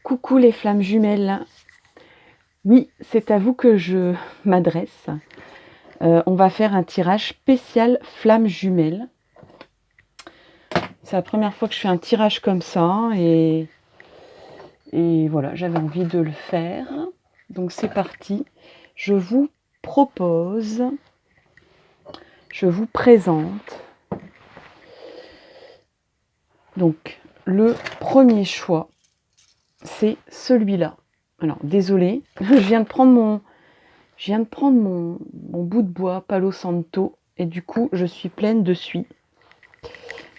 Coucou les flammes jumelles. Oui, c'est à vous que je m'adresse. On va faire un tirage spécial flammes jumelles. C'est la première fois que je fais un tirage comme ça et voilà, j'avais envie de le faire. Donc c'est parti. Je vous propose, je vous présente donc le premier choix, c'est celui-là. Alors désolé, je viens de prendre mon bout de bois Palo Santo et du coup je suis pleine de suie.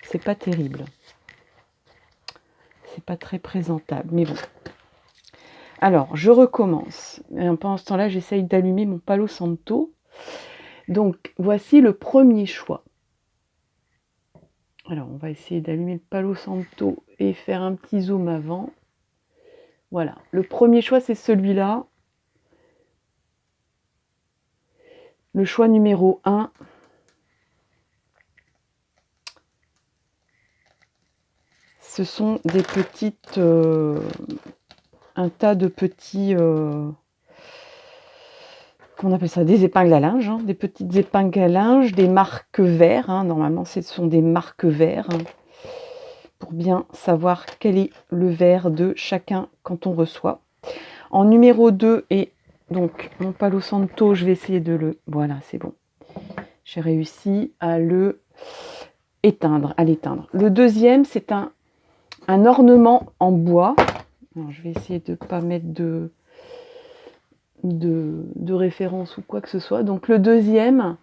C'est pas terrible. C'est pas très présentable, mais bon. Alors je recommence. Pendant ce temps-là, j'essaye d'allumer mon Palo Santo. Donc voici le premier choix. Alors on va essayer d'allumer le Palo Santo et faire un petit zoom avant. Voilà, le premier choix c'est celui-là. Le choix numéro 1. Ce sont des petites... un tas de petits... qu'on appelle ça, des épingles à linge, hein, des petites épingles à linge, des marque-verres, hein, normalement ce sont des marque-verres, hein, pour bien savoir quel est le verre de chacun quand on reçoit. En numéro 2, et donc mon Palo Santo, je vais essayer de le... Voilà, c'est bon. J'ai réussi à le éteindre, à l'éteindre. Le deuxième, c'est un ornement en bois. Alors, je vais essayer de ne pas mettre de référence ou quoi que ce soit. Donc le deuxième,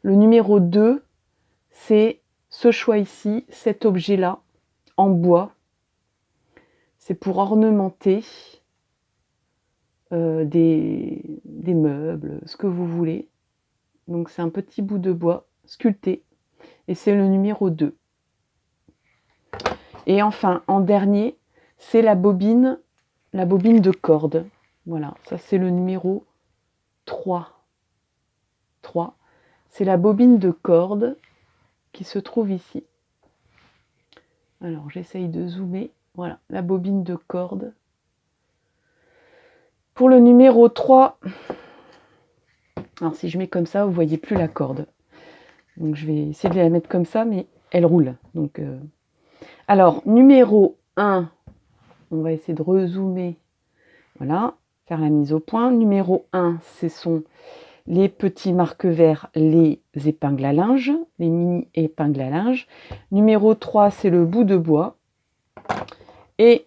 le numéro 2, c'est ce choix ici, cet objet-là, en bois. C'est pour ornementer des meubles, ce que vous voulez. Donc c'est un petit bout de bois sculpté. Et c'est le numéro 2. Et enfin, en dernier, c'est la bobine de corde. Voilà, ça c'est le numéro 3. 3. C'est la bobine de corde qui se trouve ici. Alors j'essaye de zoomer. Voilà, la bobine de corde. Pour le numéro 3, alors si je mets comme ça, vous ne voyez plus la corde. Donc je vais essayer de la mettre comme ça, mais elle roule. Donc, alors, numéro 1, on va essayer de rezoomer. Voilà, faire la mise au point. Numéro 1, ce sont les petits marque-verres, les épingles à linge, les mini épingles à linge. Numéro 3, c'est le bout de bois. Et,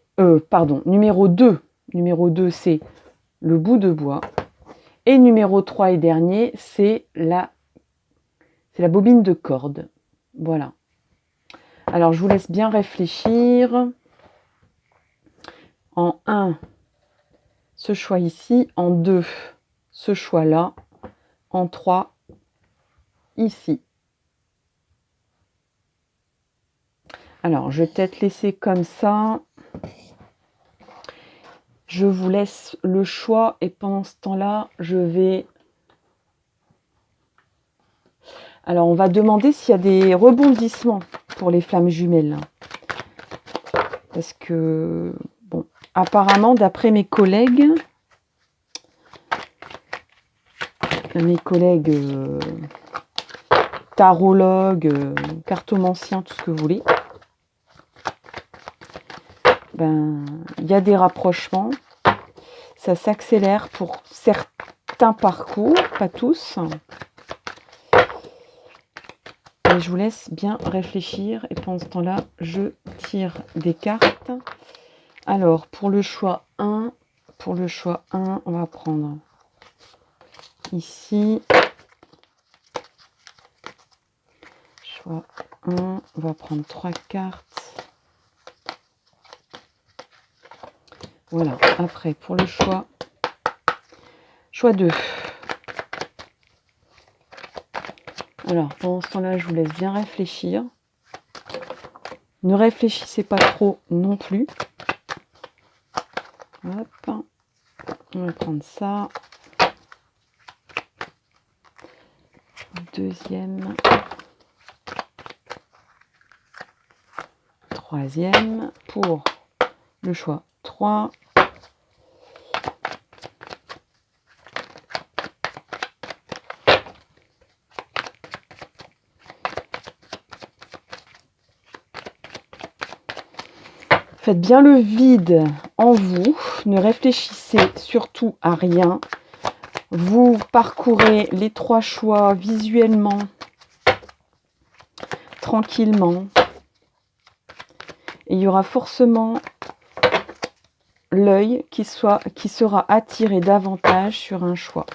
numéro 2. Numéro 2, c'est le bout de bois. Et numéro 3 et dernier, c'est la bobine de corde. Voilà. Alors, je vous laisse bien réfléchir. En 1, ce choix ici. En 2, ce choix-là. En 3, ici. Alors, je vais peut-être laisser comme ça. Je vous laisse le choix et pendant ce temps-là, je vais... Alors, on va demander s'il y a des rebondissements pour les flammes jumelles. Parce que, bon, apparemment, d'après mes collègues tarologues, cartomanciens, tout ce que vous voulez, ben, il y a des rapprochements. Ça s'accélère pour certains parcours, pas tous. Et je vous laisse bien réfléchir. Et pendant ce temps-là, je tire des cartes. Alors, pour le choix 1, on va prendre ici. Choix 1, on va prendre 3 cartes. Voilà, après, pour le choix 2. Alors, pendant ce temps-là, je vous laisse bien réfléchir. Ne réfléchissez pas trop non plus. Hop. On va prendre ça. Deuxième. Troisième. Pour le choix 3. Faites bien le vide en vous. Ne réfléchissez surtout à rien. Vous parcourez les 3 choix visuellement, tranquillement. Et il y aura forcément l'œil qui sera attiré davantage sur un choix.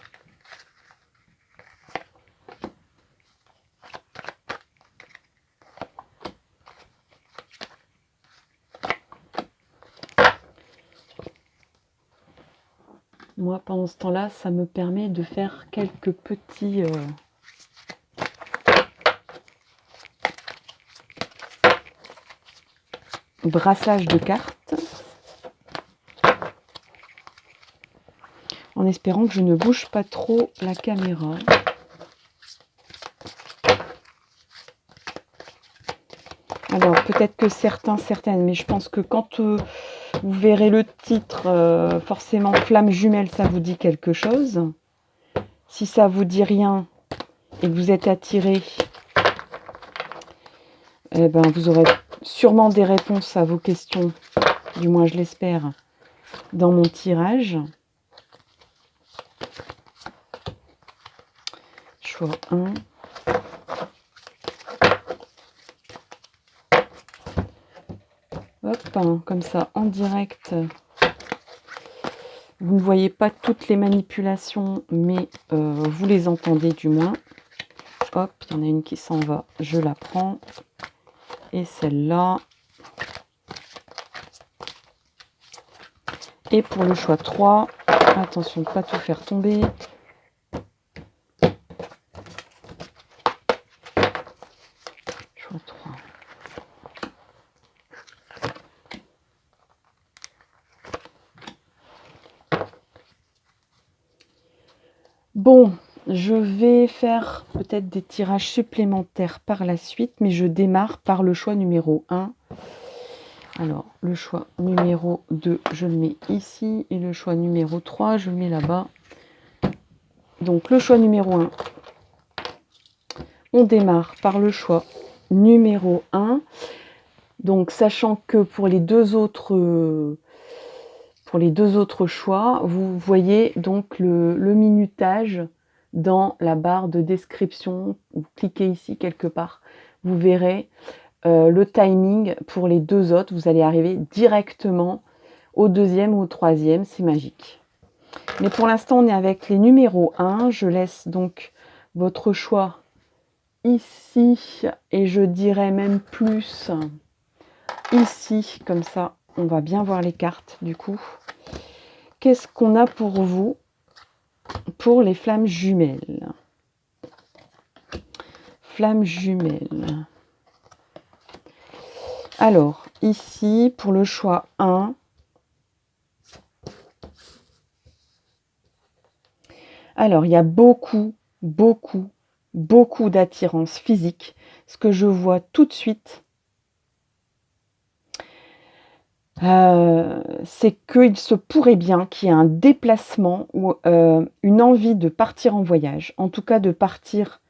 Moi, pendant ce temps-là, ça me permet de faire quelques petits brassages de cartes, en espérant que je ne bouge pas trop la caméra. Alors, peut-être que certaines, mais je pense que quand vous verrez le titre, forcément, Flamme jumelle, ça vous dit quelque chose. Si ça vous dit rien et que vous êtes attiré, eh ben, vous aurez sûrement des réponses à vos questions, du moins je l'espère, dans mon tirage. Choix 1. Hop, hein, comme ça, en direct. Vous ne voyez pas toutes les manipulations, mais vous les entendez du moins. Hop, il y en a une qui s'en va, je la prends. Et celle-là. Et pour le choix 3, attention de ne pas tout faire tomber. Choix 3. Bon, je vais faire peut-être des tirages supplémentaires par la suite, mais je démarre par le choix numéro 1. Alors, le choix numéro 2, je le mets ici, et le choix numéro 3, je le mets là-bas. Donc, le choix numéro 1, on démarre par le choix numéro 1. Donc, sachant que pour les deux autres choix, vous voyez donc le minutage dans la barre de description. Vous cliquez ici quelque part, vous verrez le timing pour les deux autres. Vous allez arriver directement au deuxième ou au troisième, c'est magique. Mais pour l'instant, on est avec les numéros 1. Je laisse donc votre choix ici et je dirais même plus ici, comme ça on va bien voir les cartes du coup. Qu'est-ce qu'on a pour vous pour les flammes jumelles? Flammes jumelles. Alors, ici, pour le choix 1, alors il y a beaucoup d'attirance physique. Ce que je vois tout de suite, c'est qu'il se pourrait bien qu'il y ait un déplacement ou une envie de partir en voyage, en tout cas de partir,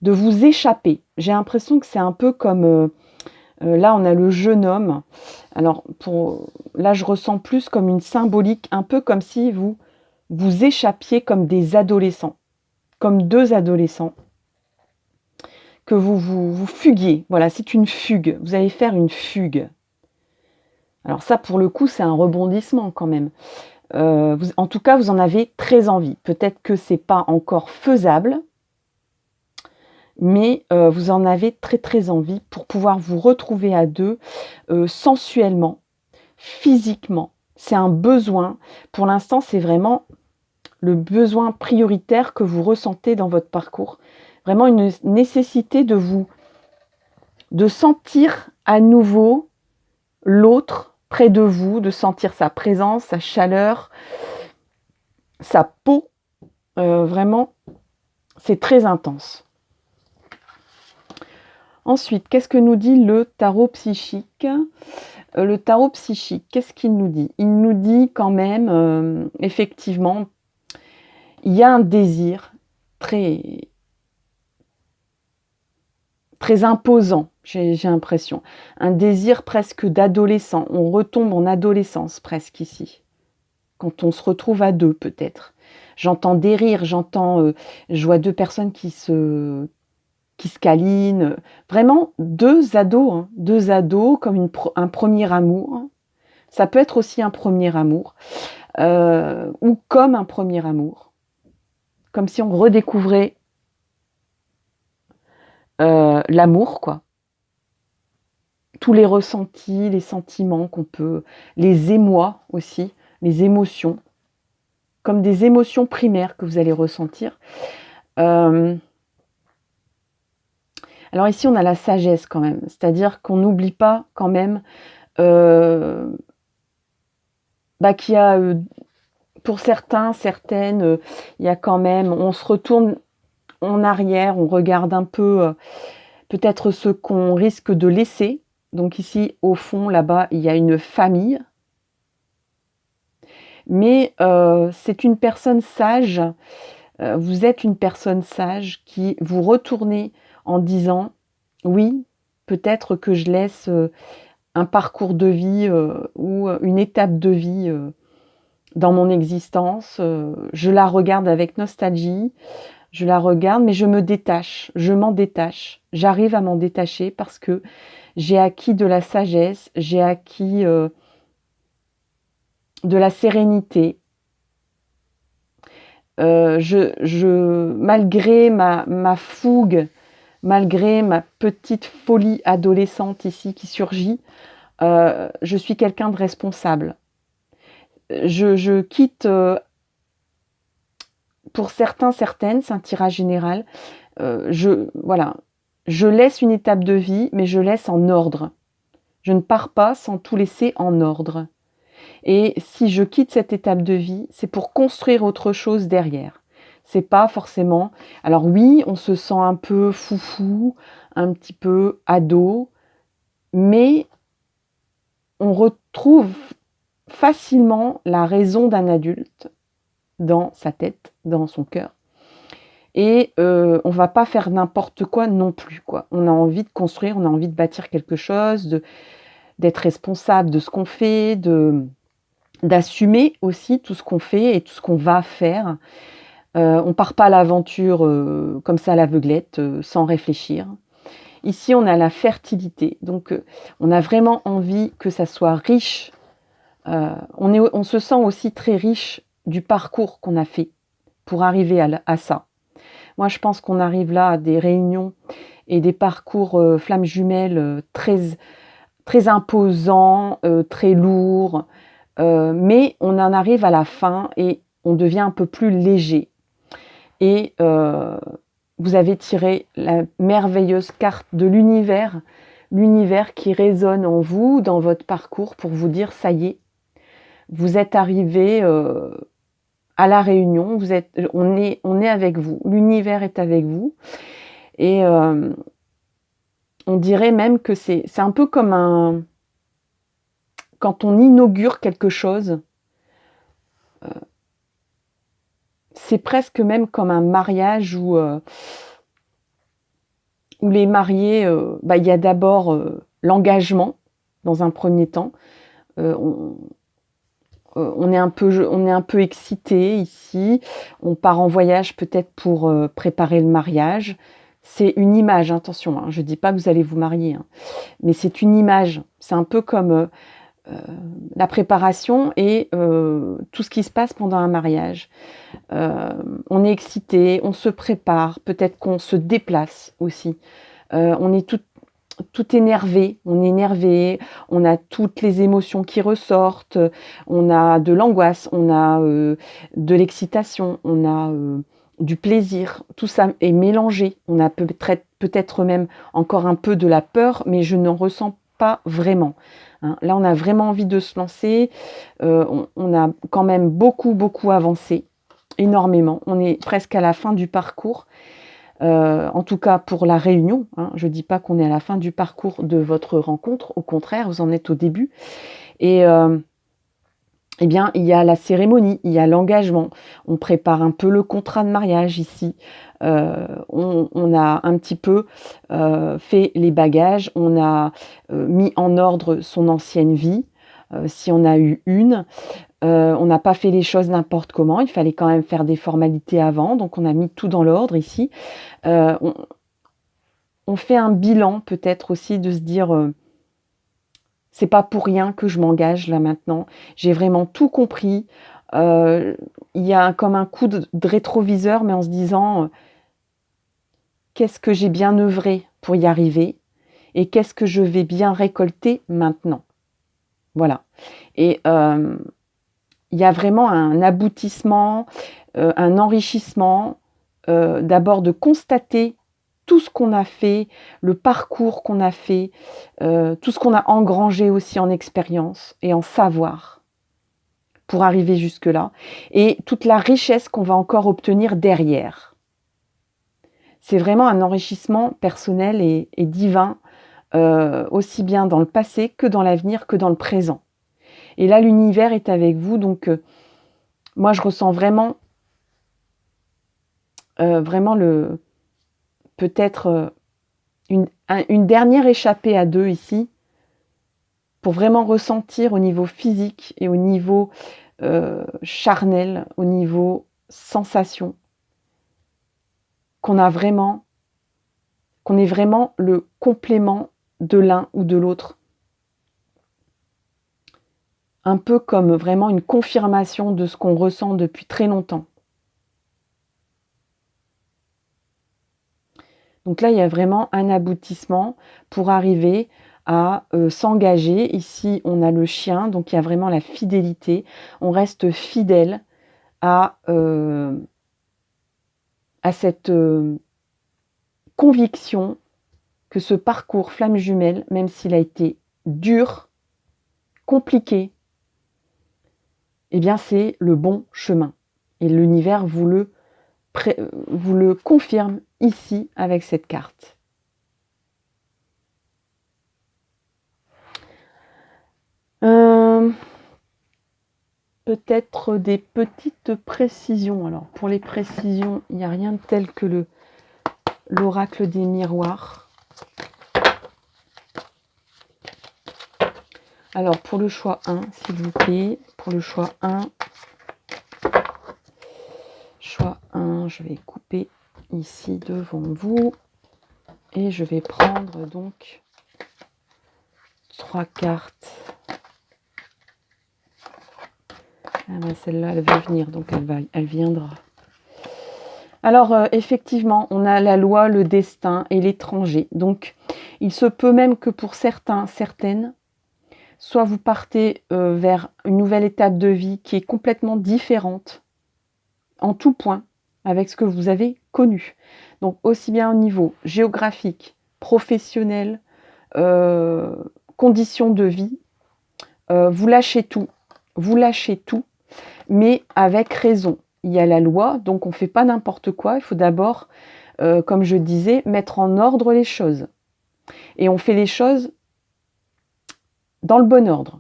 de vous échapper. J'ai l'impression que c'est un peu comme, là on a le jeune homme, alors là je ressens plus comme une symbolique, un peu comme si vous échappiez comme des adolescents, comme deux adolescents, que vous fuguiez. Voilà, c'est une fugue, vous allez faire une fugue. Alors ça, pour le coup, c'est un rebondissement quand même. En tout cas, vous en avez très envie. Peut-être que ce n'est pas encore faisable, mais vous en avez très envie pour pouvoir vous retrouver à deux sensuellement, physiquement. C'est un besoin. Pour l'instant, c'est vraiment le besoin prioritaire que vous ressentez dans votre parcours. Vraiment une nécessité de sentir à nouveau l'autre près de vous, de sentir sa présence, sa chaleur, sa peau. Vraiment, c'est très intense. Ensuite, qu'est-ce que nous dit le tarot psychique? Le tarot psychique, qu'est-ce qu'il nous dit? Il nous dit quand même, effectivement, il y a un désir très imposant j'ai l'impression. Un désir presque d'adolescent. On retombe en adolescence presque ici. Quand on se retrouve à deux peut-être. J'entends des rires, je vois deux personnes qui se câlinent. Vraiment deux ados, hein, deux ados comme un premier amour. Ça peut être aussi un premier amour. Ou comme un premier amour. Comme si on redécouvrait l'amour, quoi. Tous les ressentis, les sentiments qu'on peut, les émois aussi, les émotions, comme des émotions primaires que vous allez ressentir. Alors ici, on a la sagesse quand même, c'est-à-dire qu'on n'oublie pas quand même qu'il y a, pour certains, certaines, il y a quand même, on se retourne en arrière, on regarde un peu peut-être ce qu'on risque de laisser. Donc ici, au fond, là-bas, il y a une famille. Mais c'est une personne sage, vous êtes une personne sage qui vous retournez en disant « Oui, peut-être que je laisse un parcours de vie ou une étape de vie dans mon existence. Je la regarde avec nostalgie, je la regarde, mais je me détache, je m'en détache. J'arrive à m'en détacher parce que j'ai acquis de la sagesse, j'ai acquis de la sérénité. Malgré ma fougue, malgré ma petite folie adolescente ici qui surgit, je suis quelqu'un de responsable. Je quitte, pour certains, certaines, c'est un tirage général, voilà, je laisse une étape de vie, mais je laisse en ordre. Je ne pars pas sans tout laisser en ordre. Et si je quitte cette étape de vie, c'est pour construire autre chose derrière. C'est pas forcément... Alors oui, on se sent un peu foufou, un petit peu ado, mais on retrouve facilement la raison d'un adulte dans sa tête, dans son cœur. Et on va pas faire n'importe quoi non plus, quoi. On a envie de construire, on a envie de bâtir quelque chose, d'être responsable de ce qu'on fait, d'assumer aussi tout ce qu'on fait et tout ce qu'on va faire. On part pas à l'aventure comme ça à l'aveuglette, sans réfléchir. Ici, on a la fertilité, donc on a vraiment envie que ça soit riche. On se sent aussi très riche du parcours qu'on a fait pour arriver à ça. Moi, je pense qu'on arrive là à des réunions et des parcours flammes jumelles très, très imposants, très lourds, mais on en arrive à la fin et on devient un peu plus léger. Et vous avez tiré la merveilleuse carte de l'univers qui résonne en vous, dans votre parcours, pour vous dire, ça y est, vous êtes arrivé à la réunion, on est avec vous, l'univers est avec vous. Et on dirait même que c'est un peu comme quand on inaugure quelque chose, c'est presque même comme un mariage où les mariés, il y a d'abord l'engagement dans un premier temps. On est un peu excité ici. On part en voyage peut-être pour préparer le mariage. C'est une image, attention, hein, je ne dis pas que vous allez vous marier, hein, mais c'est une image. C'est un peu comme la préparation et tout ce qui se passe pendant un mariage. On est excité, on se prépare, peut-être qu'on se déplace aussi. On est tout énervé, on a toutes les émotions qui ressortent, on a de l'angoisse, on a de l'excitation, on a du plaisir, tout ça est mélangé. On a peut-être même encore un peu de la peur, mais je n'en ressens pas vraiment. Hein. Là, on a vraiment envie de se lancer, on a quand même beaucoup avancé, énormément. On est presque à la fin du parcours. En tout cas pour la réunion, hein. Je ne dis pas qu'on est à la fin du parcours de votre rencontre, au contraire, vous en êtes au début. Et eh bien, il y a la cérémonie, il y a l'engagement. On prépare un peu le contrat de mariage ici. On a un petit peu fait les bagages, on a mis en ordre son ancienne vie, si on a eu une. On n'a pas fait les choses n'importe comment, il fallait quand même faire des formalités avant, donc on a mis tout dans l'ordre ici. On fait un bilan peut-être aussi de se dire c'est pas pour rien que je m'engage là maintenant, j'ai vraiment tout compris. Il y a comme un coup de rétroviseur, mais en se disant qu'est-ce que j'ai bien œuvré pour y arriver et qu'est-ce que je vais bien récolter maintenant. Voilà. Et il y a vraiment un aboutissement, un enrichissement, d'abord de constater tout ce qu'on a fait, le parcours qu'on a fait, tout ce qu'on a engrangé aussi en expérience et en savoir pour arriver jusque-là, et toute la richesse qu'on va encore obtenir derrière. C'est vraiment un enrichissement personnel et divin, aussi bien dans le passé que dans l'avenir, que dans le présent. Et là, l'univers est avec vous, donc moi, je ressens vraiment peut-être une dernière échappée à deux ici, pour vraiment ressentir au niveau physique et au niveau charnel, au niveau sensation, qu'on est vraiment le complément de l'un ou de l'autre. Un peu comme vraiment une confirmation de ce qu'on ressent depuis très longtemps. Donc là, il y a vraiment un aboutissement pour arriver à s'engager. Ici, on a le chien, donc il y a vraiment la fidélité. On reste fidèle à cette conviction que ce parcours flamme jumelle, même s'il a été dur, compliqué, eh bien c'est le bon chemin. Et l'univers vous le confirme ici avec cette carte. Peut-être des petites précisions. Alors pour les précisions, il n'y a rien de tel que l'oracle des miroirs. Alors pour le choix 1, s'il vous plaît, pour le choix 1, je vais couper ici devant vous et je vais prendre donc 3 cartes. Ah ben celle-là, elle veut venir, donc elle viendra. Alors, effectivement, on a la loi, le destin et l'étranger. Donc, il se peut même que pour certains, certaines, soit vous partez vers une nouvelle étape de vie qui est complètement différente, en tout point, avec ce que vous avez connu. Donc, aussi bien au niveau géographique, professionnel, conditions de vie, vous lâchez tout, mais avec raison. Il y a la loi, donc on ne fait pas n'importe quoi. Il faut d'abord, comme je disais, mettre en ordre les choses. Et on fait les choses dans le bon ordre.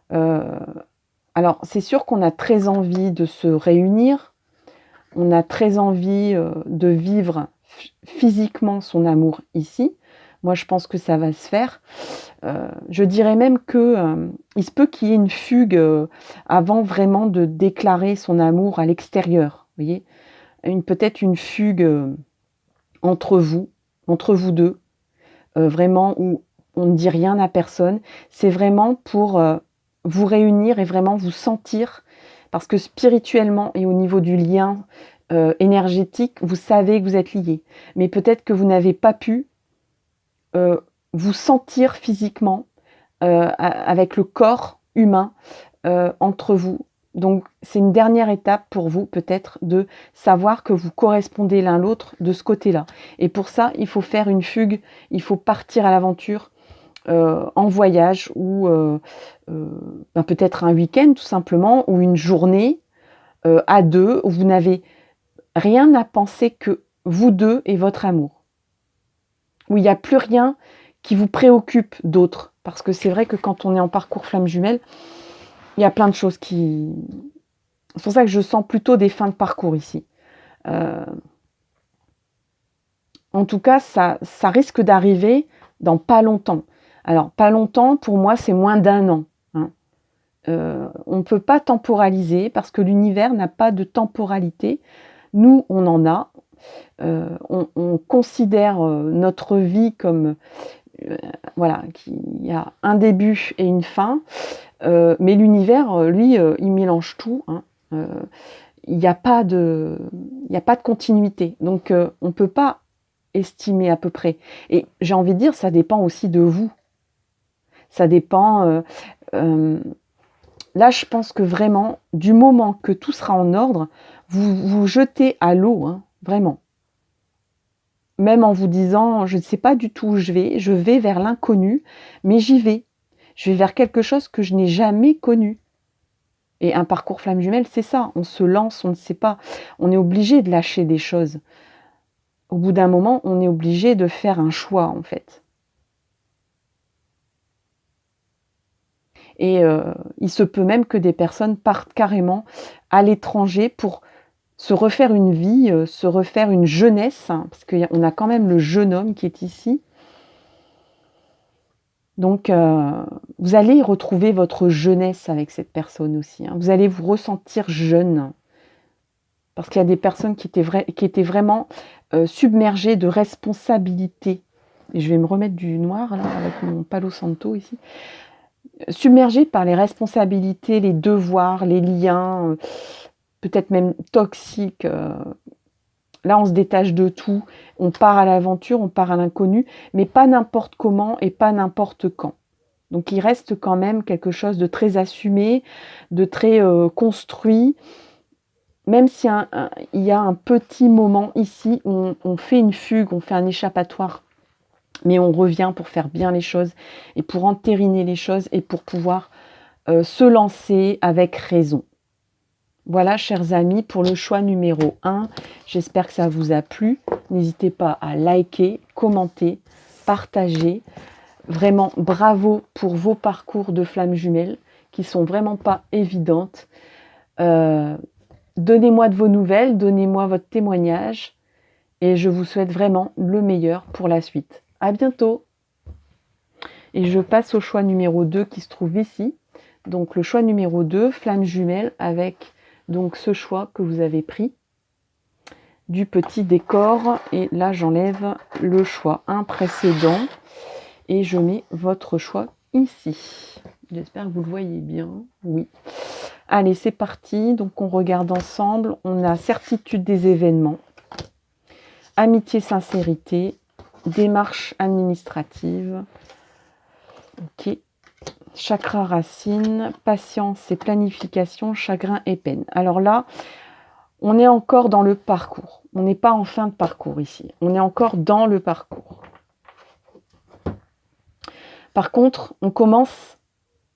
Alors, c'est sûr qu'on a très envie de se réunir. On a très envie de vivre physiquement son amour ici. Moi, je pense que ça va se faire. Je dirais même que il se peut qu'il y ait une fugue avant vraiment de déclarer son amour à l'extérieur. Vous voyez, peut-être une fugue entre vous deux, vraiment où on ne dit rien à personne. C'est vraiment pour vous réunir et vraiment vous sentir, parce que spirituellement et au niveau du lien énergétique, vous savez que vous êtes liés. Mais peut-être que vous n'avez pas pu vous sentir physiquement avec le corps humain entre vous. Donc c'est une dernière étape pour vous peut-être de savoir que vous correspondez l'un l'autre de ce côté-là. Et pour ça, il faut faire une fugue, il faut partir à l'aventure en voyage ou peut-être un week-end tout simplement, ou une journée à deux où vous n'avez rien à penser que vous deux et votre amour. Où il n'y a plus rien qui vous préoccupe d'autre. Parce que c'est vrai que quand on est en parcours flamme jumelle, il y a plein de choses qui... C'est pour ça que je sens plutôt des fins de parcours ici. En tout cas, ça risque d'arriver dans pas longtemps. Alors, pas longtemps, pour moi, c'est moins d'1 an. Hein. On ne peut pas temporaliser parce que l'univers n'a pas de temporalité. Nous, on en a. On considère notre vie comme... voilà, qu'il y a un début et une fin. Mais l'univers, lui, il mélange tout. Hein. Il n'y a pas de continuité. Donc, on ne peut pas estimer à peu près. Et j'ai envie de dire, ça dépend aussi de vous. Ça dépend... là, je pense que vraiment, du moment que tout sera en ordre, vous vous jetez à l'eau, hein, vraiment. Même en vous disant, je ne sais pas du tout où je vais vers l'inconnu, mais j'y vais. Je vais vers quelque chose que je n'ai jamais connu. Et un parcours flamme jumelle, c'est ça. On se lance, on ne sait pas. On est obligé de lâcher des choses. Au bout d'un moment, on est obligé de faire un choix, en fait. Et il se peut même que des personnes partent carrément à l'étranger pour se refaire une vie, se refaire une jeunesse, hein, parce qu'on a quand même le jeune homme qui est ici. Donc, vous allez retrouver votre jeunesse avec cette personne aussi. Hein. Vous allez vous ressentir jeune. Parce qu'il y a des personnes qui étaient vraiment submergées de responsabilités. Et je vais me remettre du noir, là, avec mon Palo Santo ici. Submergées par les responsabilités, les devoirs, les liens, peut-être même toxiques. Là, on se détache de tout. On part à l'aventure, on part à l'inconnu, mais pas n'importe comment et pas n'importe quand. Donc, il reste quand même quelque chose de très assumé, de très construit. Même s'il y a un petit moment ici où on fait une fugue, on fait un échappatoire, mais on revient pour faire bien les choses et pour entériner les choses et pour pouvoir se lancer avec raison. Voilà, chers amis, pour le choix numéro 1. J'espère que ça vous a plu. N'hésitez pas à liker, commenter, partager. Vraiment, bravo pour vos parcours de flammes jumelles qui sont vraiment pas évidentes. Donnez-moi de vos nouvelles, donnez-moi votre témoignage et je vous souhaite vraiment le meilleur pour la suite. À bientôt. Et je passe au choix numéro 2 qui se trouve ici. Donc le choix numéro 2, flamme jumelle, avec donc ce choix que vous avez pris du petit décor. Et là, j'enlève le choix 1 précédent et je mets votre choix ici. J'espère que vous le voyez bien. Oui. Allez, c'est parti. Donc, on regarde ensemble. On a certitude des événements, amitié, sincérité, démarche administrative. Ok. Chakra racine, patience et planification, chagrin et peine. Alors là, on est encore dans le parcours. On n'est pas en fin de parcours ici. On est encore dans le parcours. Par contre, on commence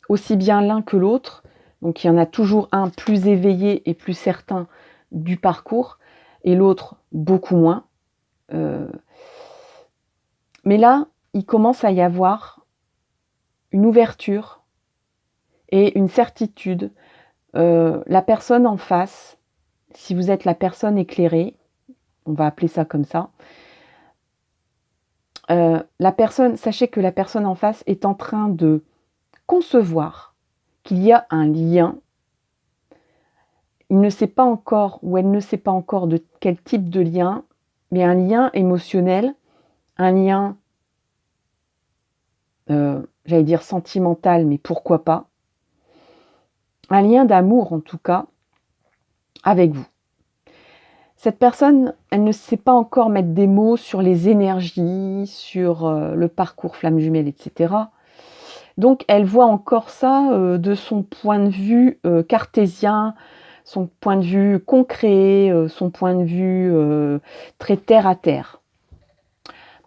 aussi bien l'un que l'autre. Donc, il y en a toujours un plus éveillé et plus certain du parcours et l'autre beaucoup moins. Mais là, il commence à y avoir une ouverture et une certitude. La personne en face, si vous êtes la personne éclairée, on va appeler ça comme ça, sachez que la personne en face est en train de concevoir qu'il y a un lien. Il ne sait pas encore, ou elle ne sait pas encore de quel type de lien, mais un lien émotionnel, un lien, j'allais dire sentimental, mais pourquoi pas, un lien d'amour en tout cas, avec vous. Cette personne, elle ne sait pas encore mettre des mots sur les énergies, sur le parcours flamme jumelle, etc. Donc, elle voit encore ça de son point de vue cartésien, son point de vue concret, son point de vue très terre à terre.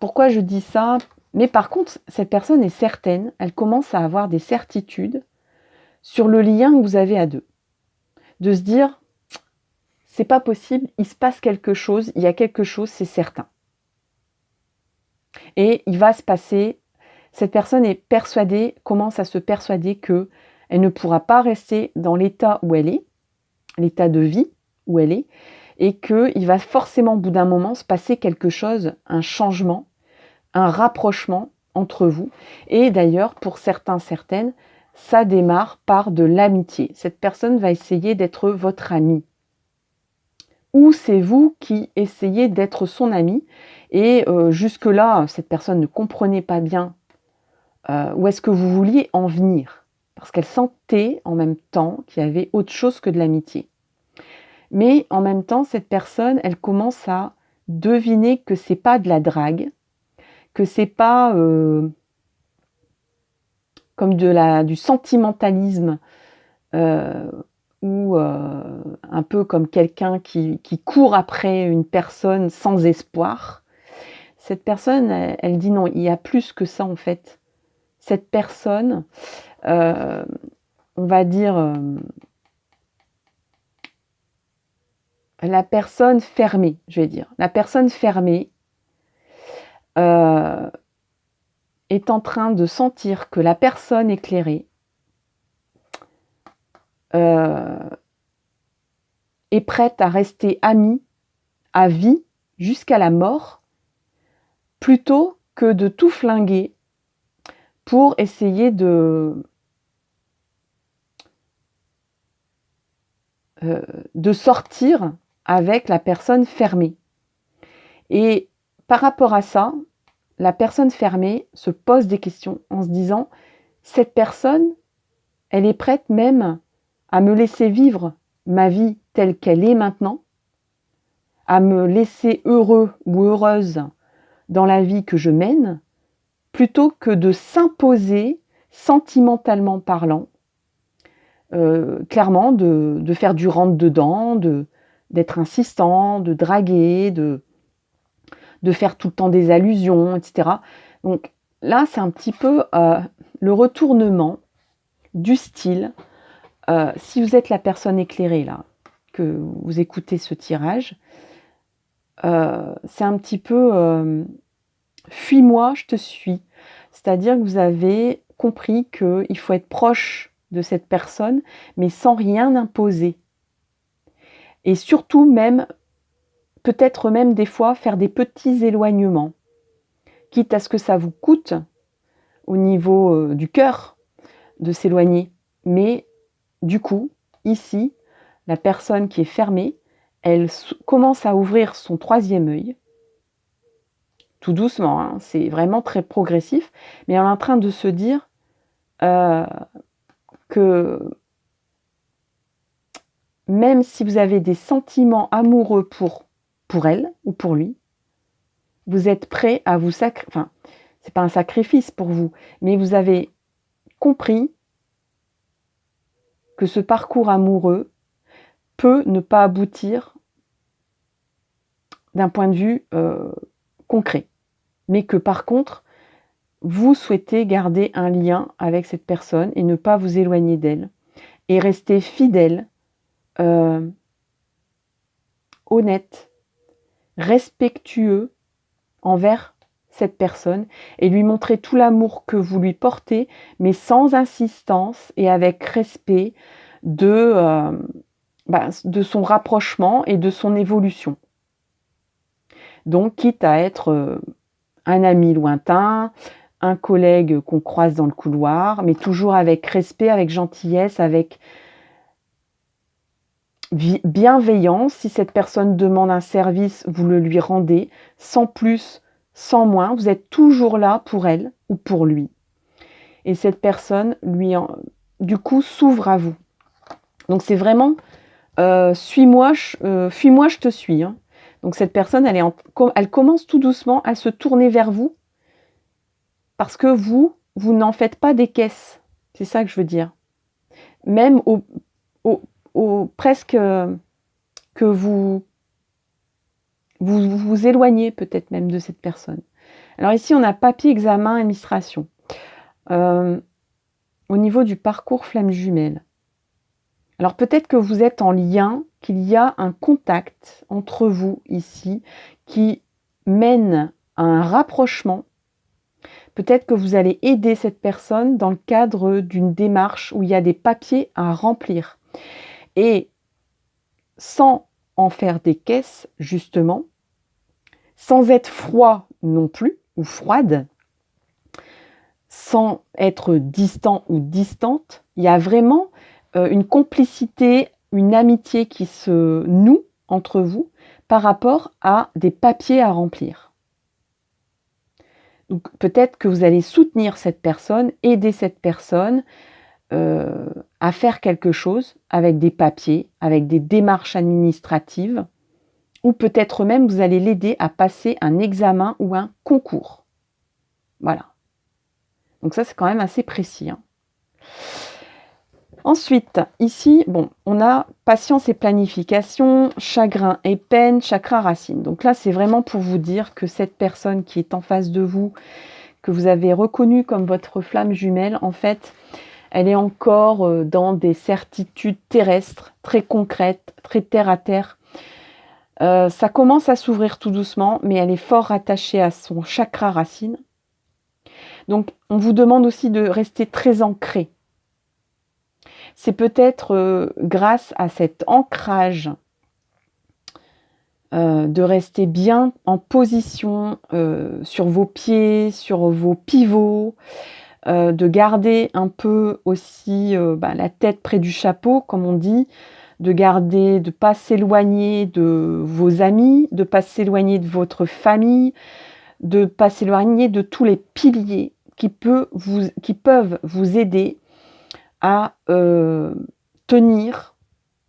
Pourquoi je dis ça? Mais par contre, cette personne est certaine, elle commence à avoir des certitudes sur le lien que vous avez à deux. De se dire, c'est pas possible, il se passe quelque chose, il y a quelque chose, c'est certain. Et il va se passer, cette personne est persuadée, commence à se persuader que Elle ne pourra pas rester dans l'état où elle est, l'état de vie où elle est, et qu'il va forcément au bout d'un moment se passer quelque chose, un changement, un rapprochement entre vous. Et d'ailleurs, pour certains, certaines, ça démarre par de l'amitié. Cette personne va essayer d'être votre ami. Ou c'est vous qui essayez d'être son ami. Et jusque-là, cette personne ne comprenait pas bien où est-ce que vous vouliez en venir. Parce qu'elle sentait en même temps qu'il y avait autre chose que de l'amitié. Mais en même temps, cette personne, elle commence à deviner que c'est pas de la drague, que c'est pas comme du sentimentalisme ou un peu comme quelqu'un qui court après une personne sans espoir. Cette personne, elle dit non, il y a plus que ça en fait. Cette personne, on va dire, la personne fermée, je vais dire. La personne fermée est en train de sentir que la personne éclairée est prête à rester amie à vie jusqu'à la mort, plutôt que de tout flinguer pour essayer de sortir avec la personne fermée. Et par rapport à ça, la personne fermée se pose des questions en se disant, cette personne, elle est prête même à me laisser vivre ma vie telle qu'elle est maintenant, à me laisser heureux ou heureuse dans la vie que je mène, plutôt que de s'imposer, sentimentalement parlant, clairement de faire du rentre-dedans, d'être insistant, de draguer, de faire tout le temps des allusions, etc. Donc là, c'est un petit peu le retournement du style. Si vous êtes la personne éclairée, là, que vous écoutez ce tirage, c'est un petit peu fuis-moi, je te suis. C'est-à-dire que vous avez compris qu'il faut être proche de cette personne, mais sans rien imposer. Et surtout même, peut-être même des fois, faire des petits éloignements, quitte à ce que ça vous coûte au niveau du cœur de s'éloigner. Mais du coup, ici, la personne qui est fermée, elle commence à ouvrir son troisième œil, tout doucement, hein, c'est vraiment très progressif, mais elle est en train de se dire que même si vous avez des sentiments amoureux pour elle ou pour lui, vous êtes prêt à vous sacrifier, enfin, c'est pas un sacrifice pour vous, mais vous avez compris que ce parcours amoureux peut ne pas aboutir d'un point de vue concret, mais que par contre, vous souhaitez garder un lien avec cette personne et ne pas vous éloigner d'elle, et rester fidèle, honnête, respectueux envers cette personne, et lui montrer tout l'amour que vous lui portez, mais sans insistance et avec respect de son rapprochement et de son évolution. Donc, quitte à être un ami lointain, un collègue qu'on croise dans le couloir, mais toujours avec respect, avec gentillesse, avec bienveillance. Si cette personne demande un service, vous le lui rendez, sans plus, sans moins. Vous êtes toujours là pour elle ou pour lui. Et cette personne, du coup, s'ouvre à vous. Donc c'est vraiment fuis-moi, je te suis. Hein. Donc cette personne, elle commence tout doucement à se tourner vers vous, parce que vous n'en faites pas des caisses. C'est ça que je veux dire. Même presque que vous vous éloignez peut-être même de cette personne. Alors ici, on a papier, examen, administration. Au niveau du parcours flamme jumelle. Alors peut-être que vous êtes en lien, qu'il y a un contact entre vous ici qui mène à un rapprochement. peut-être que vous allez aider cette personne dans le cadre d'une démarche où il y a des papiers à remplir. Et sans en faire des caisses, justement, sans être froid non plus, ou froide, sans être distant ou distante, il y a vraiment une complicité, une amitié qui se noue entre vous par rapport à des papiers à remplir. Donc peut-être que vous allez soutenir cette personne, aider cette personne à faire quelque chose avec des papiers, avec des démarches administratives, ou peut-être même vous allez l'aider à passer un examen ou un concours. Voilà. Donc ça, c'est quand même assez précis, hein. Ensuite, ici, bon, on a patience et planification, chagrin et peine, chakra racine. Donc là, c'est vraiment pour vous dire que cette personne qui est en face de vous, que vous avez reconnue comme votre flamme jumelle, en fait, elle est encore dans des certitudes terrestres, très concrètes, très terre à terre. Ça commence à s'ouvrir tout doucement, mais elle est fort rattachée à son chakra racine. Donc, on vous demande aussi de rester très ancré. C'est peut-être grâce à cet ancrage de rester bien en position sur vos pieds, sur vos pivots, de garder un peu aussi la tête près du chapeau, comme on dit, de ne pas s'éloigner de vos amis, de ne pas s'éloigner de votre famille, de ne pas s'éloigner de tous les piliers qui peuvent vous aider à tenir,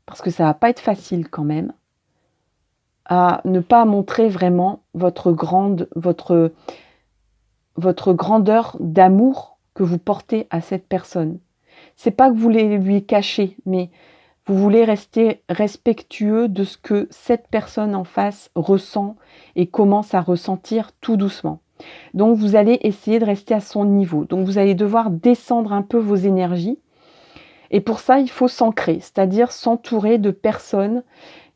parce que ça va pas être facile quand même, à ne pas montrer vraiment votre grandeur d'amour que vous portez à cette personne. C'est pas que vous voulez lui cacher, mais vous voulez rester respectueux de ce que cette personne en face ressent et commence à ressentir tout doucement. Donc vous allez essayer de rester à son niveau. Donc vous allez devoir descendre un peu vos énergies. Et pour ça, il faut s'ancrer, c'est-à-dire s'entourer de personnes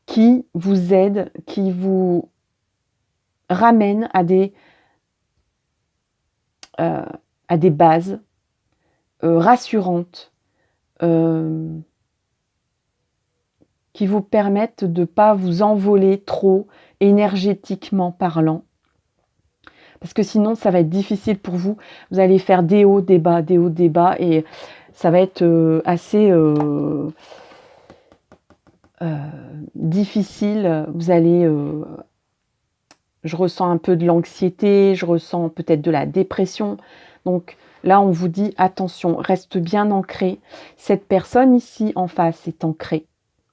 qui vous aident, qui vous ramènent à des bases rassurantes, qui vous permettent de ne pas vous envoler trop énergétiquement parlant. Parce que sinon, ça va être difficile pour vous. Vous allez faire des hauts, des bas, et ça va être assez difficile. Vous allez... je ressens un peu de l'anxiété, je ressens peut-être de la dépression. Donc là, on vous dit, attention, reste bien ancré. Cette personne ici en face est ancrée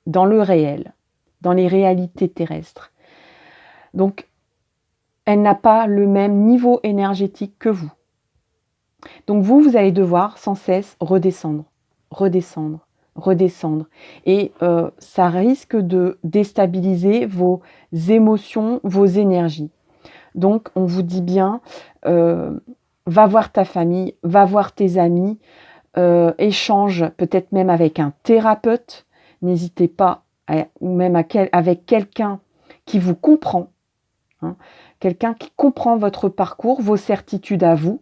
dans le réel, dans les réalités terrestres. Donc, elle n'a pas le même niveau énergétique que vous. Donc vous allez devoir sans cesse redescendre. Et ça risque de déstabiliser vos émotions, vos énergies. Donc on vous dit bien, va voir ta famille, va voir tes amis, échange peut-être même avec un thérapeute. N'hésitez pas, ou même avec quelqu'un qui vous comprend, hein, quelqu'un qui comprend votre parcours, vos certitudes à vous.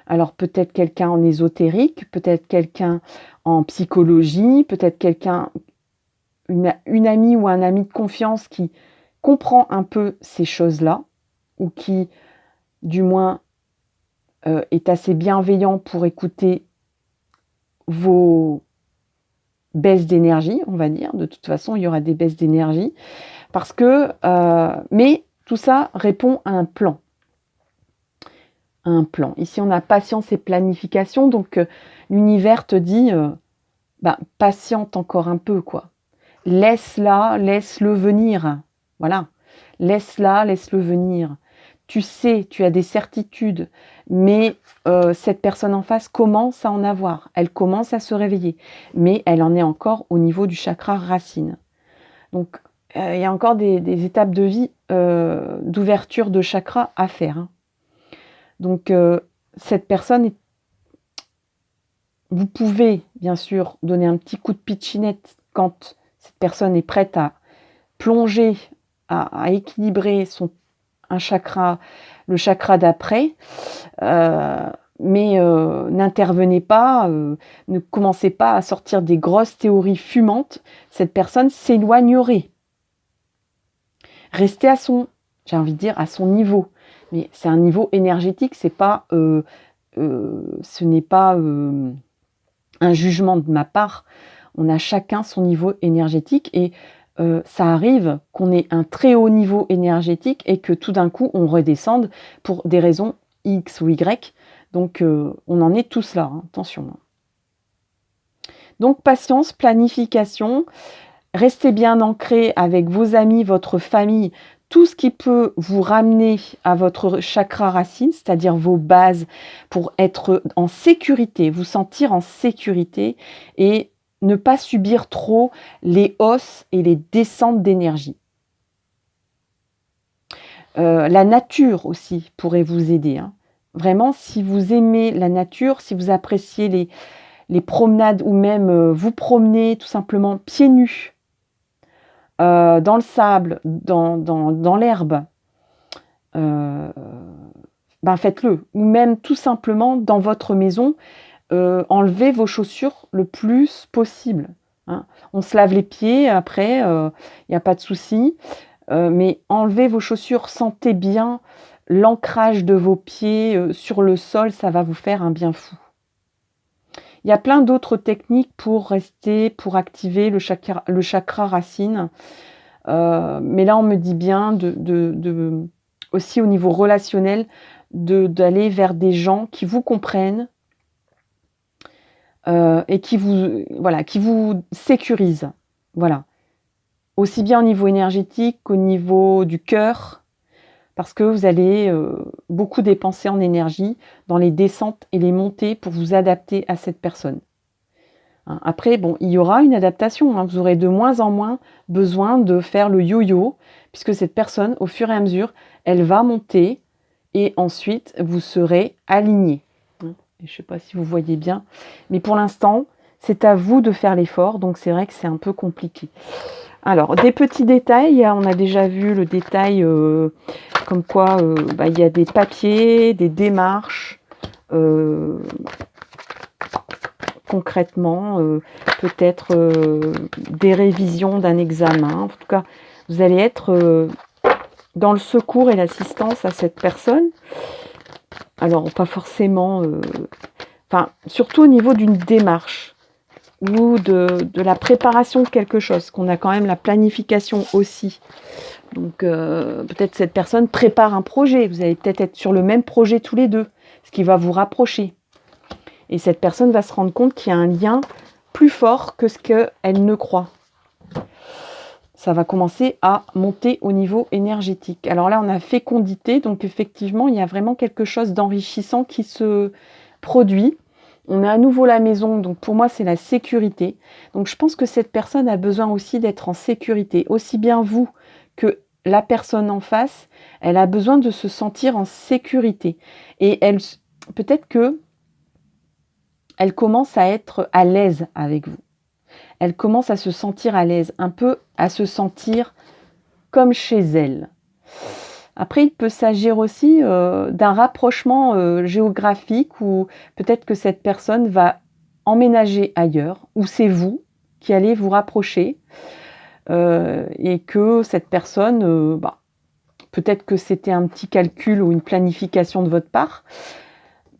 Alors peut-être quelqu'un en ésotérique, peut-être quelqu'un en psychologie, peut-être une amie ou un ami de confiance qui comprend un peu ces choses-là, ou qui, du moins, est assez bienveillant pour écouter vos baisses d'énergie, on va dire. De toute façon, il y aura des baisses d'énergie. Parce que, mais tout ça répond à un plan. Ici, on a patience et planification. Donc, l'univers te dit, patiente encore un peu, quoi. Laisse-le venir. Voilà. Laisse-le venir. Tu sais, tu as des certitudes, mais cette personne en face commence à en avoir. Elle commence à se réveiller, mais elle en est encore au niveau du chakra racine. Donc, il y a encore des étapes de vie d'ouverture de chakra à faire, hein. Donc, cette personne, vous pouvez bien sûr donner un petit coup de pitchinette quand cette personne est prête à plonger, à équilibrer un chakra, le chakra d'après, mais n'intervenez pas, ne commencez pas à sortir des grosses théories fumantes. Cette personne s'éloignerait. Restez à son, j'ai envie de dire, à son niveau. Mais c'est un niveau énergétique, c'est pas, ce n'est pas un jugement de ma part. On a chacun son niveau énergétique et ça arrive qu'on ait un très haut niveau énergétique et que tout d'un coup on redescende pour des raisons X ou Y. Donc on en est tous là, hein, attention. Donc patience, planification, restez bien ancré avec vos amis, votre famille, tout ce qui peut vous ramener à votre chakra racine, c'est-à-dire vos bases, pour être en sécurité, vous sentir en sécurité et ne pas subir trop les hausses et les descentes d'énergie. La nature aussi pourrait vous aider. Hein. Vraiment, si vous aimez la nature, si vous appréciez les promenades ou même vous promener tout simplement pieds nus, dans le sable, dans l'herbe, ben faites-le. Ou même tout simplement dans votre maison, enlevez vos chaussures le plus possible. Hein. On se lave les pieds après, il n'y a pas de souci. Mais enlevez vos chaussures, sentez bien l'ancrage de vos pieds sur le sol, ça va vous faire un bien fou. Il y a plein d'autres techniques pour rester, pour activer le chakra racine. Mais là, on me dit bien aussi au niveau relationnel, d'aller vers des gens qui vous comprennent et qui vous sécurisent. Voilà. Aussi bien au niveau énergétique qu'au niveau du cœur, parce que vous allez beaucoup dépenser en énergie dans les descentes et les montées pour vous adapter à cette personne. Hein, après, bon, il y aura une adaptation. Hein, vous aurez de moins en moins besoin de faire le yo-yo, puisque cette personne, au fur et à mesure, elle va monter et ensuite, vous serez aligné. Hein, je ne sais pas si vous voyez bien, mais pour l'instant, c'est à vous de faire l'effort, donc c'est vrai que c'est un peu compliqué. Alors, des petits détails, on a déjà vu le détail comme quoi il y a des papiers, des démarches, concrètement, peut-être des révisions d'un examen. En tout cas, vous allez être dans le secours et l'assistance à cette personne. Alors, pas forcément... surtout au niveau d'une démarche ou de la préparation de quelque chose, qu'on a quand même la planification aussi. Donc peut-être cette personne prépare un projet, vous allez peut-être être sur le même projet tous les deux, ce qui va vous rapprocher. Et cette personne va se rendre compte qu'il y a un lien plus fort que ce qu'elle ne croit. Ça va commencer à monter au niveau énergétique. Alors là, on a fécondité, donc effectivement, il y a vraiment quelque chose d'enrichissant qui se produit. On a à nouveau la maison, donc pour moi, c'est la sécurité. Donc je pense que cette personne a besoin aussi d'être en sécurité. Aussi bien vous que la personne en face, elle a besoin de se sentir en sécurité. Et peut-être que elle commence à être à l'aise avec vous. Elle commence à se sentir à l'aise, un peu à se sentir comme chez elle. Après, il peut s'agir aussi d'un rapprochement géographique où peut-être que cette personne va emménager ailleurs, ou c'est vous qui allez vous rapprocher et que cette personne, peut-être que c'était un petit calcul ou une planification de votre part,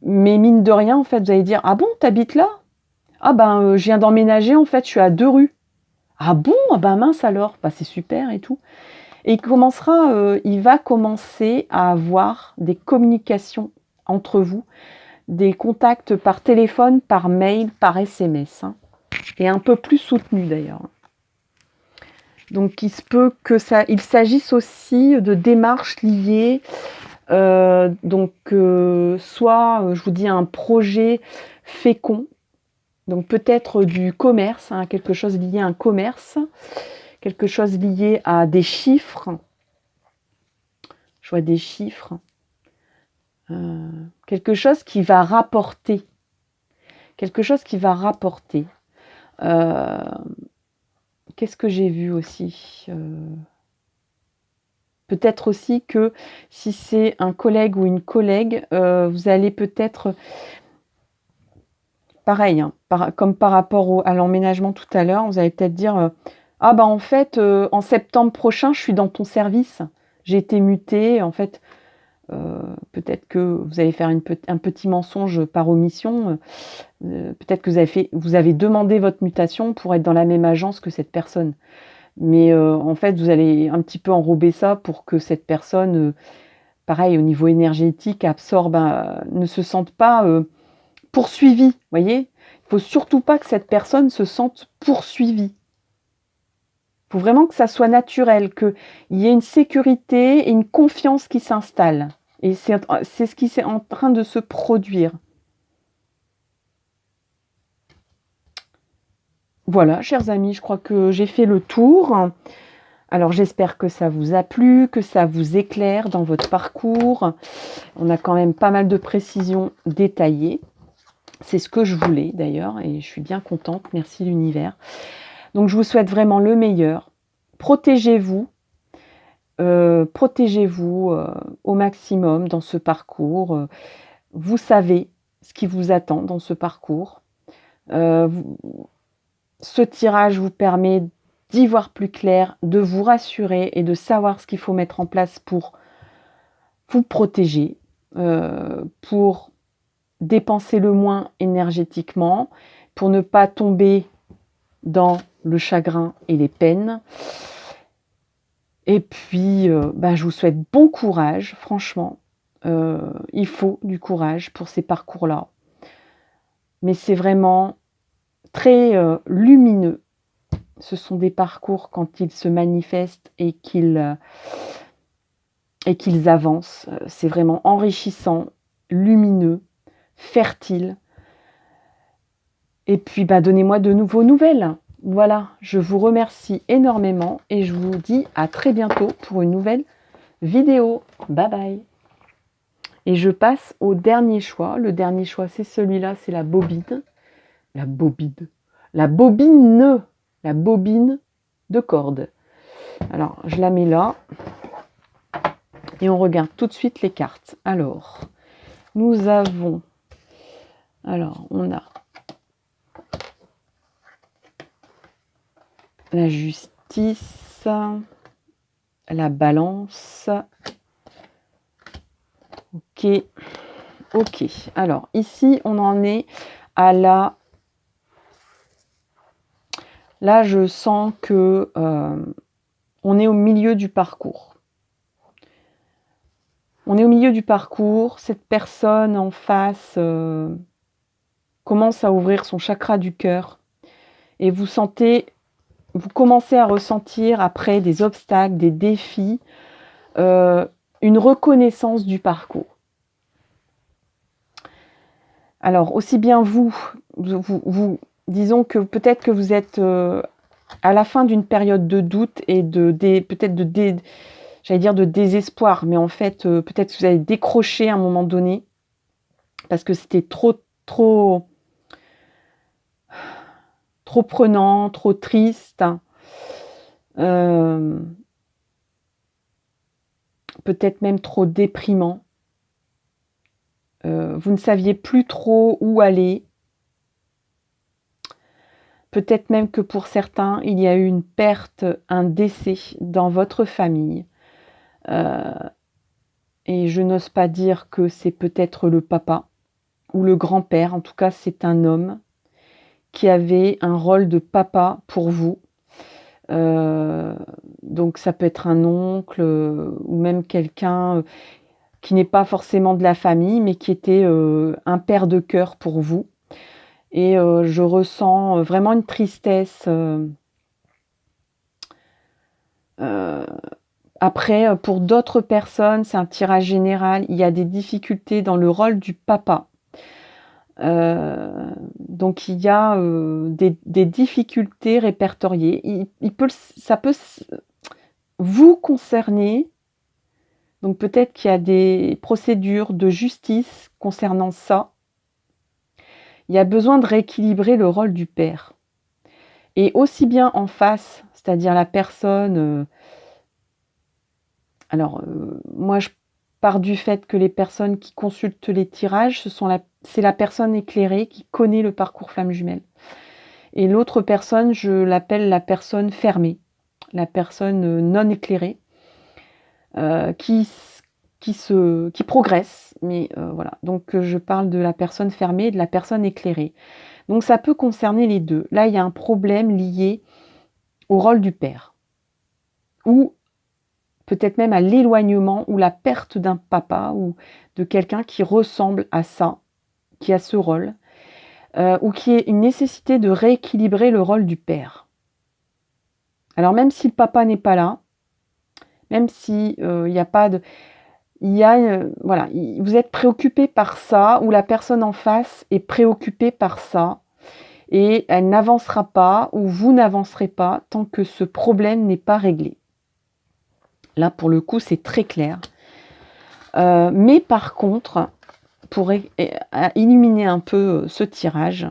mais mine de rien, en fait, vous allez dire « Ah bon, t'habites là ? Ah ben, je viens d'emménager, en fait, je suis à 2 rues. Ah bon, ah ben mince alors, c'est super et tout. » Et il va commencer à avoir des communications entre vous, des contacts par téléphone, par mail, par SMS, hein, et un peu plus soutenus d'ailleurs. Donc il se peut qu'il s'agisse aussi de démarches liées, soit je vous dis un projet fécond, donc peut-être du commerce, hein, quelque chose lié à un commerce, quelque chose lié à des chiffres. Je vois des chiffres. Quelque chose qui va rapporter. Quelque chose qui va rapporter. Qu'est-ce que j'ai vu aussi Peut-être aussi que si c'est un collègue ou une collègue, vous allez peut-être, pareil, hein, comme par rapport à l'emménagement tout à l'heure, vous allez peut-être dire, ah bah en fait, en septembre prochain, je suis dans ton service. J'ai été mutée, en fait, peut-être que vous allez faire un petit mensonge par omission. Peut-être que vous avez demandé votre mutation pour être dans la même agence que cette personne. Mais en fait, vous allez un petit peu enrober ça pour que cette personne, pareil, au niveau énergétique, absorbe, ne se sente pas poursuivie. Vous voyez, il ne faut surtout pas que cette personne se sente poursuivie. Il faut vraiment que ça soit naturel, qu'il y ait une sécurité et une confiance qui s'installe. Et c'est ce qui est en train de se produire. Voilà, chers amis, je crois que j'ai fait le tour. Alors j'espère que ça vous a plu, que ça vous éclaire dans votre parcours. On a quand même pas mal de précisions détaillées. C'est ce que je voulais d'ailleurs et je suis bien contente. Merci l'univers. Donc je vous souhaite vraiment le meilleur. Protégez-vous. Protégez-vous au maximum dans ce parcours. Vous savez ce qui vous attend dans ce parcours. Ce tirage vous permet d'y voir plus clair, de vous rassurer et de savoir ce qu'il faut mettre en place pour vous protéger, pour dépenser le moins énergétiquement, pour ne pas tomber dans le chagrin et les peines. Et puis, je vous souhaite bon courage, franchement. Il faut du courage pour ces parcours-là. Mais c'est vraiment très lumineux. Ce sont des parcours quand ils se manifestent et qu'ils avancent. C'est vraiment enrichissant, lumineux, fertile. Et puis, donnez-moi de nouveaux nouvelles. Voilà, je vous remercie énormément et je vous dis à très bientôt pour une nouvelle vidéo. Bye bye. Et je passe au dernier choix. Le dernier choix, c'est celui-là, c'est la bobine. La bobine. La bobine. La bobine de corde. Alors, je la mets là. Et on regarde tout de suite les cartes. Alors, nous avons... Alors, on a la justice, la balance. Ok. Alors, ici, on en est à la... Là, je sens que on est au milieu du parcours. On est au milieu du parcours. Cette personne en face commence à ouvrir son chakra du cœur. Et vous commencez à ressentir, après des obstacles, des défis, une reconnaissance du parcours. Alors, aussi bien vous disons que peut-être que vous êtes à la fin d'une période de doute et peut-être de désespoir, mais en fait, peut-être que vous avez décroché à un moment donné parce que c'était trop prenant, trop triste. Peut-être même trop déprimant. Vous ne saviez plus trop où aller. Peut-être même que pour certains, il y a eu une perte, un décès dans votre famille. Et je n'ose pas dire que c'est peut-être le papa ou le grand-père. En tout cas, c'est un homme qui avait un rôle de papa pour vous. Donc ça peut être un oncle ou même quelqu'un qui n'est pas forcément de la famille, mais qui était un père de cœur pour vous. Et je ressens vraiment une tristesse. Après, pour d'autres personnes, c'est un tirage général. Il y a des difficultés dans le rôle du papa. Donc il y a des difficultés répertoriées. Ça peut vous concerner. Donc peut-être qu'il y a des procédures de justice concernant ça. Il y a besoin de rééquilibrer le rôle du père. Et aussi bien en face, c'est-à-dire la personne Alors, moi, je pars du fait que les personnes qui consultent les tirages, c'est la personne éclairée qui connaît le parcours flamme jumelle. Et l'autre personne, je l'appelle la personne fermée, la personne non éclairée, qui progresse. Mais voilà, donc je parle de la personne fermée et de la personne éclairée. Donc ça peut concerner les deux. Là, il y a un problème lié au rôle du père, ou peut-être même à l'éloignement ou la perte d'un papa ou de quelqu'un qui ressemble à ça, qui a ce rôle, ou qui est une nécessité de rééquilibrer le rôle du père. Alors même si le papa n'est pas là, même si il n'y a pas de... voilà, vous êtes préoccupé par ça, ou la personne en face est préoccupée par ça, et elle n'avancera pas, ou vous n'avancerez pas, tant que ce problème n'est pas réglé. Là, pour le coup, c'est très clair. Mais par contre, pour illuminer un peu ce tirage,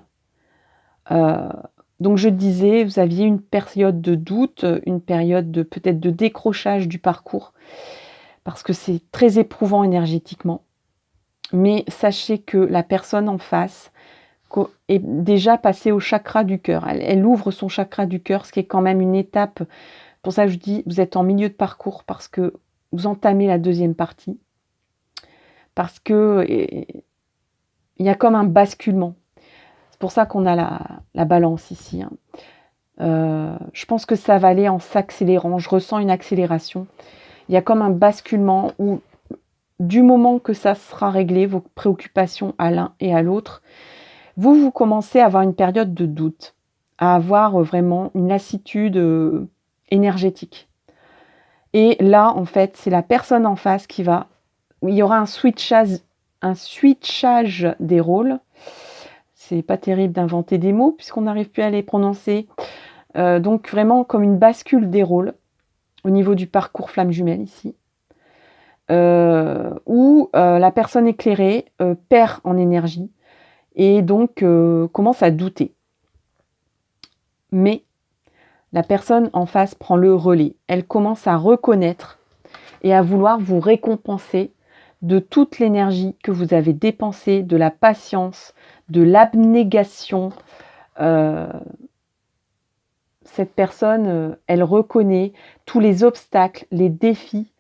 donc je disais, vous aviez une période de doute, une période peut-être de décrochage du parcours, parce que c'est très éprouvant énergétiquement. Mais sachez que la personne en face est déjà passée au chakra du cœur. Elle ouvre son chakra du cœur, ce qui est quand même une étape. Pour ça, je dis, vous êtes en milieu de parcours parce que vous entamez la deuxième partie. Parce que il y a comme un basculement. C'est pour ça qu'on a la balance ici. Je pense que ça va aller en s'accélérant. Je ressens une accélération. Il y a comme un basculement où, du moment que ça sera réglé, vos préoccupations à l'un et à l'autre, vous commencez à avoir une période de doute, à avoir vraiment une lassitude énergétique. Et là, en fait, c'est la personne en face qui va... Il y aura un switchage des rôles. C'est pas terrible d'inventer des mots puisqu'on n'arrive plus à les prononcer. Donc vraiment comme une bascule des rôles au niveau du parcours flamme jumelle ici. Où la personne éclairée perd en énergie et donc commence à douter. Mais la personne en face prend le relais. Elle commence à reconnaître et à vouloir vous récompenser de toute l'énergie que vous avez dépensée, de la patience, de l'abnégation. Cette personne, elle reconnaît tous les obstacles, les défis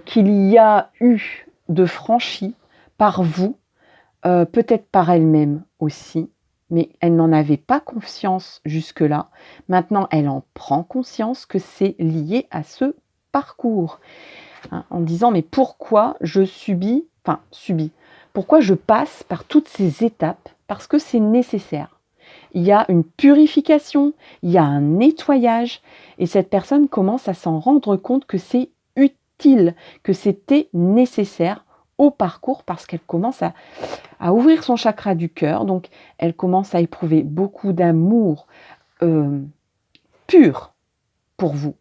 qu'il y a eu de franchis par vous, peut-être par elle-même aussi, mais elle n'en avait pas conscience jusque-là. Maintenant, elle en prend conscience que c'est lié à ce parcours. Hein, en disant, mais pourquoi je pourquoi je passe par toutes ces étapes? Parce que c'est nécessaire. Il y a une purification, il y a un nettoyage, et cette personne commence à s'en rendre compte que c'est utile, que c'était nécessaire au parcours, parce qu'elle commence à ouvrir son chakra du cœur, donc elle commence à éprouver beaucoup d'amour pur pour vous,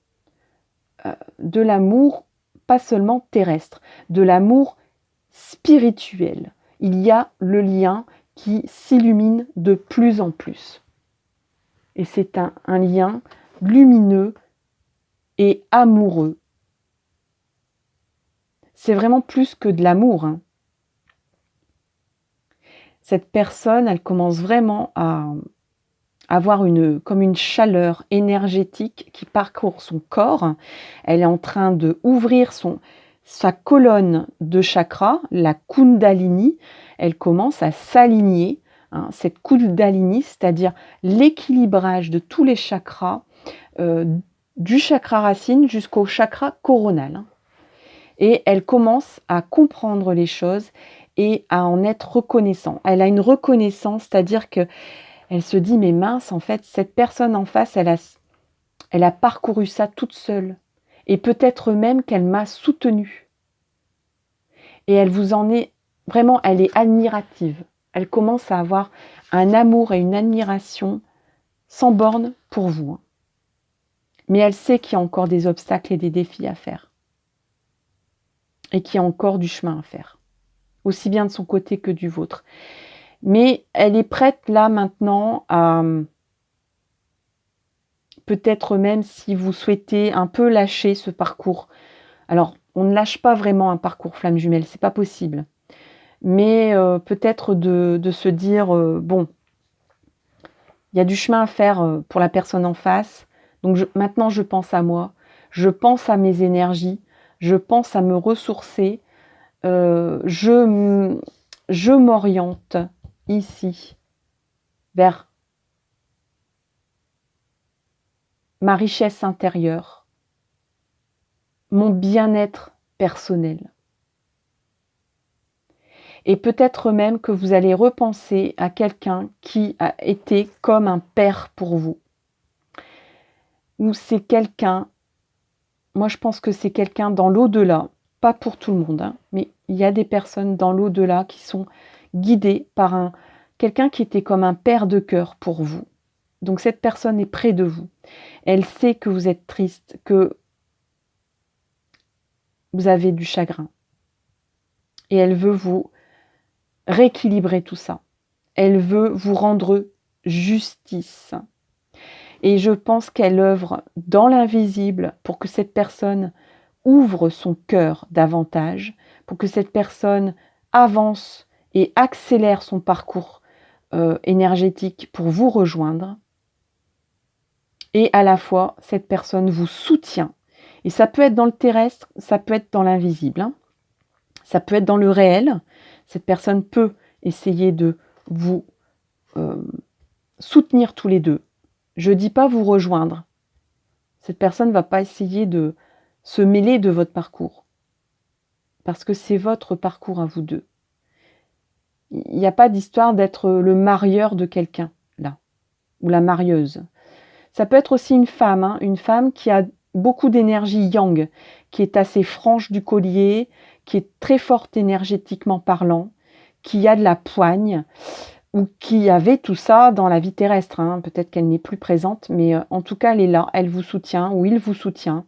de l'amour pas seulement terrestre, de l'amour spirituel. Il y a le lien qui s'illumine de plus en plus. Et c'est un lien lumineux et amoureux. C'est vraiment plus que de l'amour. Hein. Cette personne, elle commence vraiment à avoir comme une chaleur énergétique qui parcourt son corps. Elle est en train de ouvrir sa colonne de chakras, la Kundalini. Elle commence à s'aligner. Hein, cette Kundalini, c'est-à-dire l'équilibrage de tous les chakras, du chakra racine jusqu'au chakra coronal. Hein. Et elle commence à comprendre les choses et à en être reconnaissant. Elle a une reconnaissance, c'est-à-dire que elle se dit, mais mince, en fait, cette personne en face, elle a parcouru ça toute seule. Et peut-être même qu'elle m'a soutenue. Et elle vous en est, vraiment, elle est admirative. Elle commence à avoir un amour et une admiration sans borne pour vous. Hein. Mais elle sait qu'il y a encore des obstacles et des défis à faire. Et qu'il y a encore du chemin à faire. Aussi bien de son côté que du vôtre. Mais elle est prête là maintenant à, peut-être même si vous souhaitez un peu lâcher ce parcours. Alors on ne lâche pas vraiment un parcours flamme jumelle, c'est pas possible. Mais peut-être de se dire, bon, il y a du chemin à faire pour la personne en face, donc maintenant je pense à moi, je pense à mes énergies, je pense à me ressourcer, je m'oriente ici vers ma richesse intérieure, mon bien-être personnel. Et peut-être même que vous allez repenser à quelqu'un qui a été comme un père pour vous. Ou c'est quelqu'un, moi je pense que c'est quelqu'un dans l'au-delà, pas pour tout le monde, hein, mais il y a des personnes dans l'au-delà qui sont guidées par quelqu'un qui était comme un père de cœur pour vous. Donc cette personne est près de vous. Elle sait que vous êtes triste, que vous avez du chagrin. Et elle veut vous rééquilibrer tout ça. Elle veut vous rendre justice. Et je pense qu'elle œuvre dans l'invisible pour que cette personne ouvre son cœur davantage, pour que cette personne avance et accélère son parcours énergétique pour vous rejoindre. Et à la fois, cette personne vous soutient. Et ça peut être dans le terrestre, ça peut être dans l'invisible. Hein. Ça peut être dans le réel. Cette personne peut essayer de vous soutenir tous les deux. Je ne dis pas vous rejoindre. Cette personne ne va pas essayer de se mêler de votre parcours. Parce que c'est votre parcours à vous deux. Il n'y a pas d'histoire d'être le marieur de quelqu'un, là. Ou la marieuse. Ça peut être aussi une femme qui a beaucoup d'énergie yang, qui est assez franche du collier, qui est très forte énergétiquement parlant, qui a de la poigne, ou qui avait tout ça dans la vie terrestre. Hein. Peut-être qu'elle n'est plus présente, mais en tout cas, elle est là, elle vous soutient, ou il vous soutient,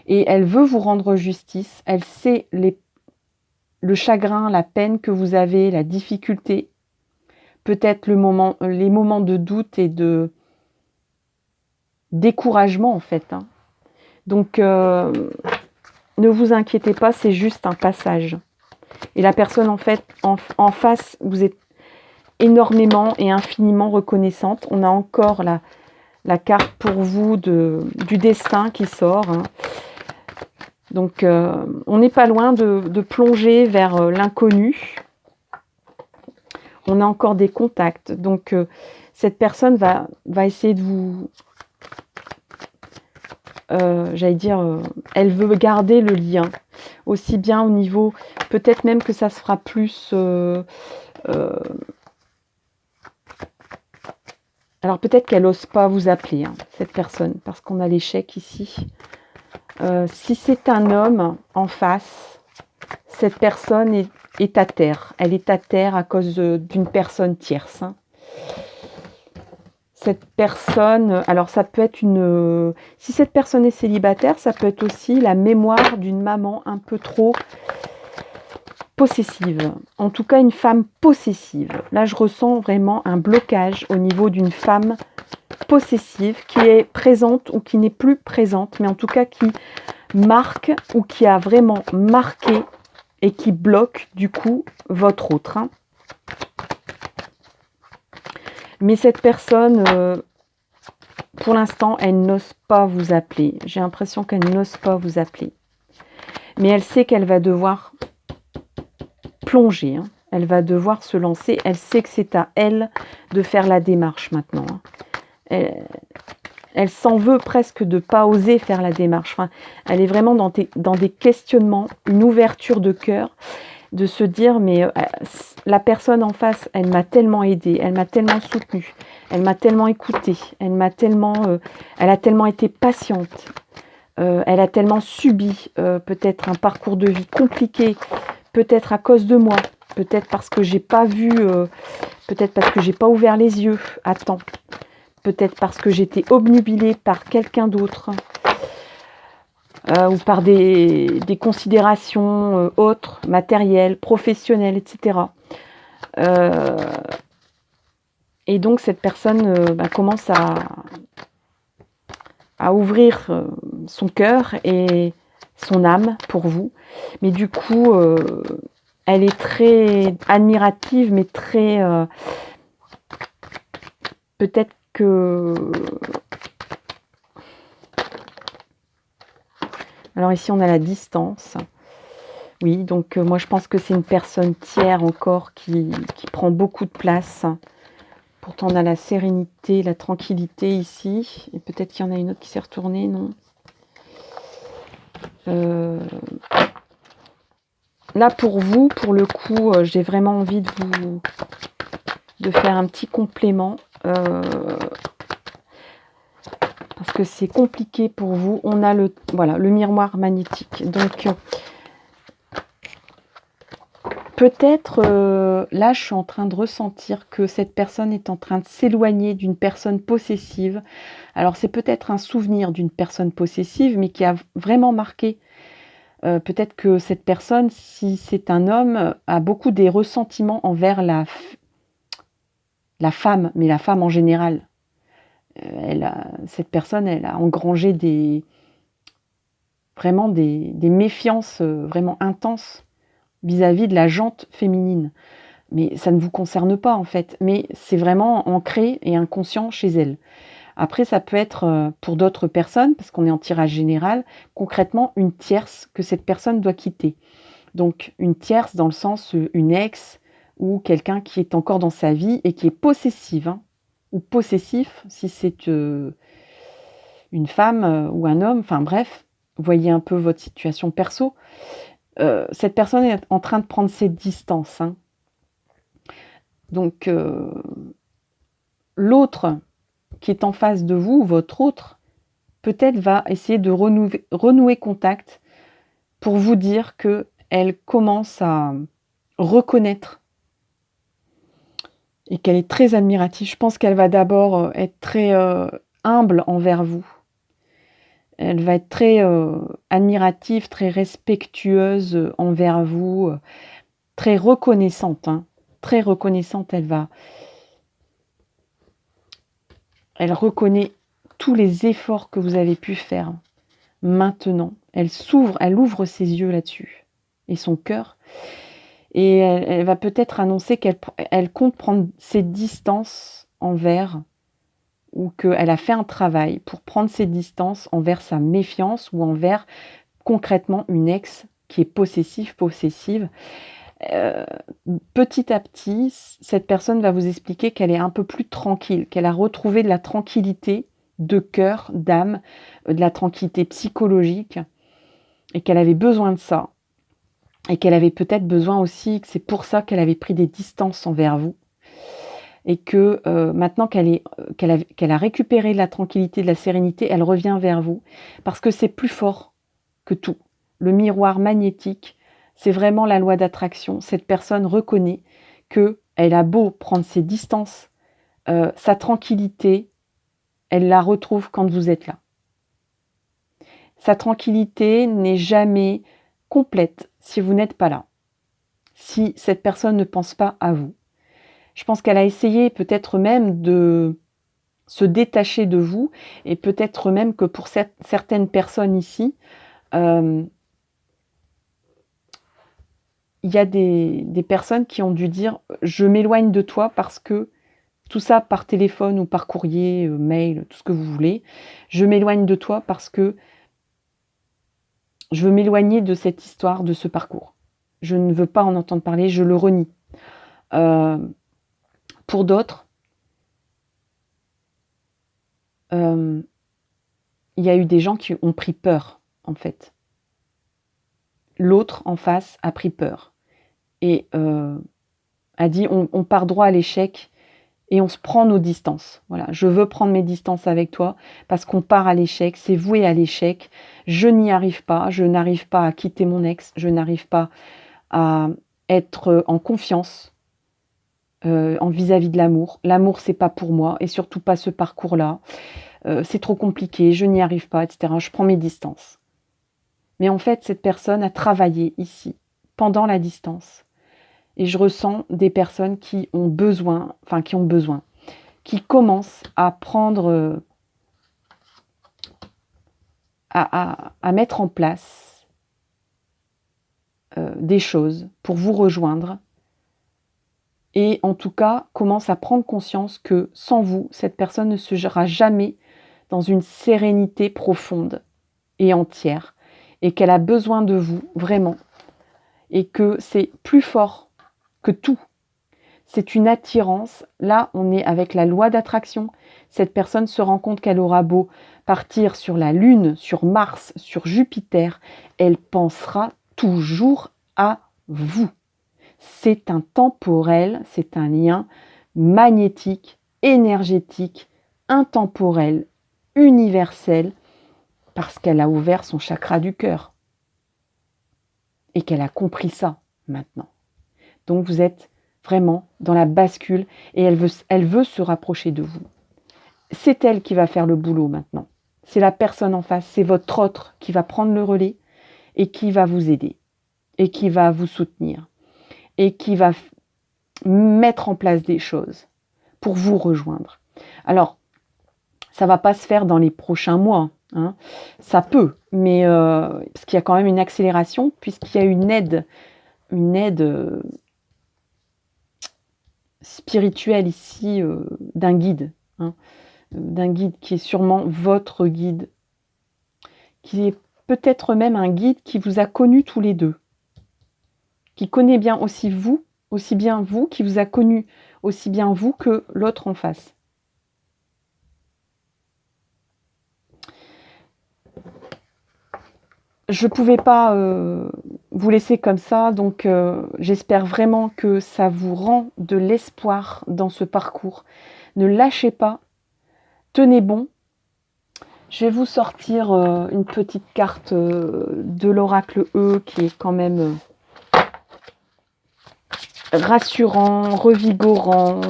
et elle veut vous rendre justice, elle sait le chagrin, la peine que vous avez, la difficulté, peut-être les moments de doute et de découragement en fait. Hein. Donc, ne vous inquiétez pas, c'est juste un passage. Et la personne en fait, en face, vous êtes énormément et infiniment reconnaissante. On a encore la carte pour vous du destin qui sort. Hein. Donc, on n'est pas loin de plonger vers l'inconnu. On a encore des contacts. Donc, cette personne va essayer de vous... elle veut garder le lien. Aussi bien au niveau... Peut-être même que ça se fera plus... alors, peut-être qu'elle n'ose pas vous appeler, hein, cette personne, parce qu'on a l'échec ici. Si c'est un homme en face, cette personne est à terre. Elle est à terre à cause d'une personne tierce. Hein. Cette personne, alors ça peut être si cette personne est célibataire, ça peut être aussi la mémoire d'une maman un peu trop possessive. En tout cas, une femme possessive. Là, je ressens vraiment un blocage au niveau d'une femme possessive qui est présente ou qui n'est plus présente, mais en tout cas qui marque ou qui a vraiment marqué et qui bloque du coup votre autre. Hein. Mais cette personne, pour l'instant, elle n'ose pas vous appeler. J'ai l'impression qu'elle n'ose pas vous appeler. Mais elle sait qu'elle va devoir plonger. Hein. Elle va devoir se lancer. Elle sait que c'est à elle de faire la démarche maintenant. Hein. Elle s'en veut presque de ne pas oser faire la démarche. Enfin, elle est vraiment dans des questionnements, une ouverture de cœur, de se dire, mais la personne en face, elle m'a tellement aidée, elle m'a tellement soutenue, elle m'a tellement écoutée, elle a tellement été patiente, elle a tellement subi peut-être un parcours de vie compliqué, peut-être à cause de moi, peut-être parce que j'ai pas vu, peut-être parce que j'ai pas ouvert les yeux à temps. Peut-être parce que j'étais obnubilée par quelqu'un d'autre ou par des considérations autres, matérielles, professionnelles, etc. Et donc cette personne commence à ouvrir son cœur et son âme pour vous. Mais du coup, elle est très admirative, mais très... peut-être que... Alors ici, on a la distance. Oui, donc moi, je pense que c'est une personne tiers encore qui prend beaucoup de place. Pourtant, on a la sérénité, la tranquillité ici. Et peut-être qu'il y en a une autre qui s'est retournée, non? Là, pour vous, pour le coup, j'ai vraiment envie de faire un petit complément. Parce que c'est compliqué pour vous. On a le miroir magnétique. Donc, peut-être, là, je suis en train de ressentir que cette personne est en train de s'éloigner d'une personne possessive. Alors, c'est peut-être un souvenir d'une personne possessive, mais qui a vraiment marqué. Peut-être que cette personne, si c'est un homme, a beaucoup des ressentiments envers la femme, mais la femme en général. Cette personne, elle a engrangé vraiment des méfiances vraiment intenses vis-à-vis de la jante féminine. Mais ça ne vous concerne pas en fait, mais c'est vraiment ancré et inconscient chez elle. Après, ça peut être pour d'autres personnes, parce qu'on est en tirage général, concrètement une tierce que cette personne doit quitter. Donc une tierce dans le sens une ex ou quelqu'un qui est encore dans sa vie et qui est possessive, hein, ou possessif si c'est une femme ou un homme, enfin bref, voyez un peu votre situation perso. Cette personne est en train de prendre ses distances. Hein. Donc l'autre qui est en face de vous, votre autre, peut-être va essayer de renouer contact pour vous dire qu'elle commence à reconnaître et qu'elle est très admirative. Je pense qu'elle va d'abord être très humble envers vous. Elle va être très admirative, très respectueuse envers vous, très reconnaissante. Hein. Très reconnaissante, elle reconnaît tous les efforts que vous avez pu faire. Maintenant, elle ouvre ses yeux là-dessus et son cœur. Et elle va peut-être annoncer qu'elle compte prendre ses distances envers, ou qu'elle a fait un travail pour prendre ses distances envers sa méfiance ou envers concrètement une ex qui est possessive. Petit à petit, cette personne va vous expliquer qu'elle est un peu plus tranquille, qu'elle a retrouvé de la tranquillité de cœur, d'âme, de la tranquillité psychologique, et qu'elle avait besoin de ça. Et qu'elle avait peut-être besoin aussi, que c'est pour ça qu'elle avait pris des distances envers vous. Et que maintenant qu'elle a récupéré de la tranquillité, de la sérénité, elle revient vers vous. Parce que c'est plus fort que tout. Le miroir magnétique, c'est vraiment la loi d'attraction. Cette personne reconnaît qu'elle a beau prendre ses distances, sa tranquillité, elle la retrouve quand vous êtes là. Sa tranquillité n'est jamais complète si vous n'êtes pas là. Si cette personne ne pense pas à vous. Je pense qu'elle a essayé peut-être même de se détacher de vous, et peut-être même que pour certaines personnes ici, il y a des personnes qui ont dû dire « je m'éloigne de toi parce que tout ça par téléphone ou par courrier, mail, tout ce que vous voulez, je m'éloigne de toi parce que je veux m'éloigner de cette histoire, de ce parcours. Je ne veux pas en entendre parler, je le renie. » Pour d'autres, il y a eu des gens qui ont pris peur, en fait. L'autre, en face, a pris peur. Et a dit, on part droit à l'échec et on se prend nos distances. Voilà, je veux prendre mes distances avec toi parce qu'on part à l'échec, c'est voué à l'échec. Je n'y arrive pas, je n'arrive pas à quitter mon ex, je n'arrive pas à être en confiance en vis-à-vis de l'amour. L'amour, c'est pas pour moi et surtout pas ce parcours-là. C'est trop compliqué, je n'y arrive pas, etc. Je prends mes distances. Mais en fait, cette personne a travaillé ici, pendant la distance. Et je ressens des personnes qui ont besoin, qui commencent à prendre, à mettre en place des choses pour vous rejoindre et en tout cas commence à prendre conscience que sans vous, cette personne ne sera jamais dans une sérénité profonde et entière et qu'elle a besoin de vous vraiment et que c'est plus fort que tout. C'est une attirance. Là, on est avec la loi d'attraction. Cette personne se rend compte qu'elle aura beau partir sur la Lune, sur Mars, sur Jupiter, elle pensera toujours à vous. C'est un temporel, c'est un lien magnétique, énergétique, intemporel, universel, parce qu'elle a ouvert son chakra du cœur et qu'elle a compris ça maintenant. Donc vous êtes vraiment dans la bascule et elle veut se rapprocher de vous. C'est elle qui va faire le boulot maintenant. C'est la personne en face, c'est votre autre qui va prendre le relais et qui va vous aider et qui va vous soutenir et qui va mettre en place des choses pour vous rejoindre. Alors, ça ne va pas se faire dans les prochains mois, hein. Ça peut, mais parce qu'il y a quand même une accélération puisqu'il y a une aide spirituelle ici d'un guide, hein, d'un guide qui est sûrement votre guide, qui est peut-être même un guide qui vous a connu tous les deux, qui connaît bien aussi bien vous, qui vous a connu aussi bien vous que l'autre en face. Je ne pouvais pas vous laisser comme ça, donc j'espère vraiment que ça vous rend de l'espoir dans ce parcours. Ne lâchez pas, tenez bon. Je vais vous sortir une petite carte de l'oracle E qui est quand même rassurant, revigorant,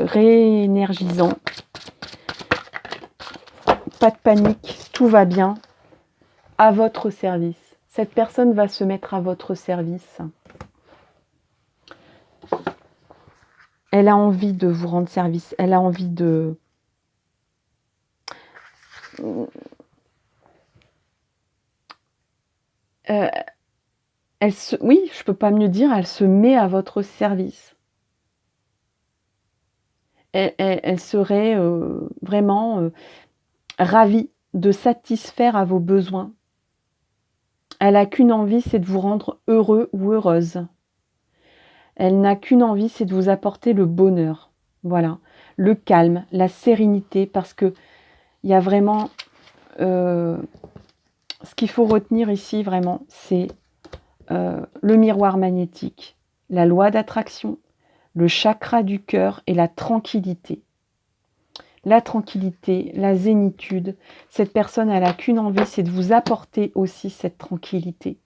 réénergisant. Pas de panique, tout va bien. À votre service. Cette personne va se mettre à votre service. Elle a envie de vous rendre service. Elle a envie de... Oui, je peux pas mieux dire, elle se met à votre service. Elle serait vraiment ravie de satisfaire à vos besoins. Elle n'a qu'une envie, c'est de vous rendre heureux ou heureuse. Elle n'a qu'une envie, c'est de vous apporter le bonheur. Voilà, le calme, la sérénité, parce que il y a vraiment... ce qu'il faut retenir ici, vraiment, c'est le miroir magnétique, la loi d'attraction, le chakra du cœur et la tranquillité. La tranquillité, la zénitude. Cette personne, elle n'a qu'une envie, c'est de vous apporter aussi cette tranquillité.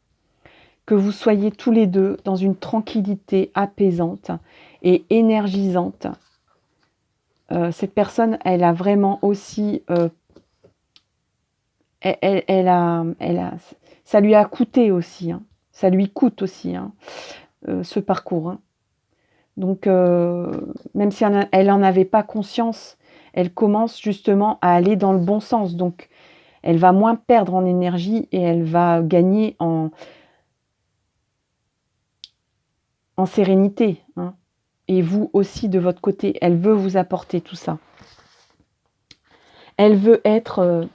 Que vous soyez tous les deux dans une tranquillité apaisante et énergisante. Cette personne, elle a vraiment aussi... ça lui a coûté aussi. Hein. Ça lui coûte aussi, hein, ce parcours. Hein. Donc, même si elle n'en avait pas conscience, elle commence justement à aller dans le bon sens. Donc, elle va moins perdre en énergie et elle va gagner en sérénité. Hein. Et vous aussi, de votre côté, elle veut vous apporter tout ça. Elle veut être...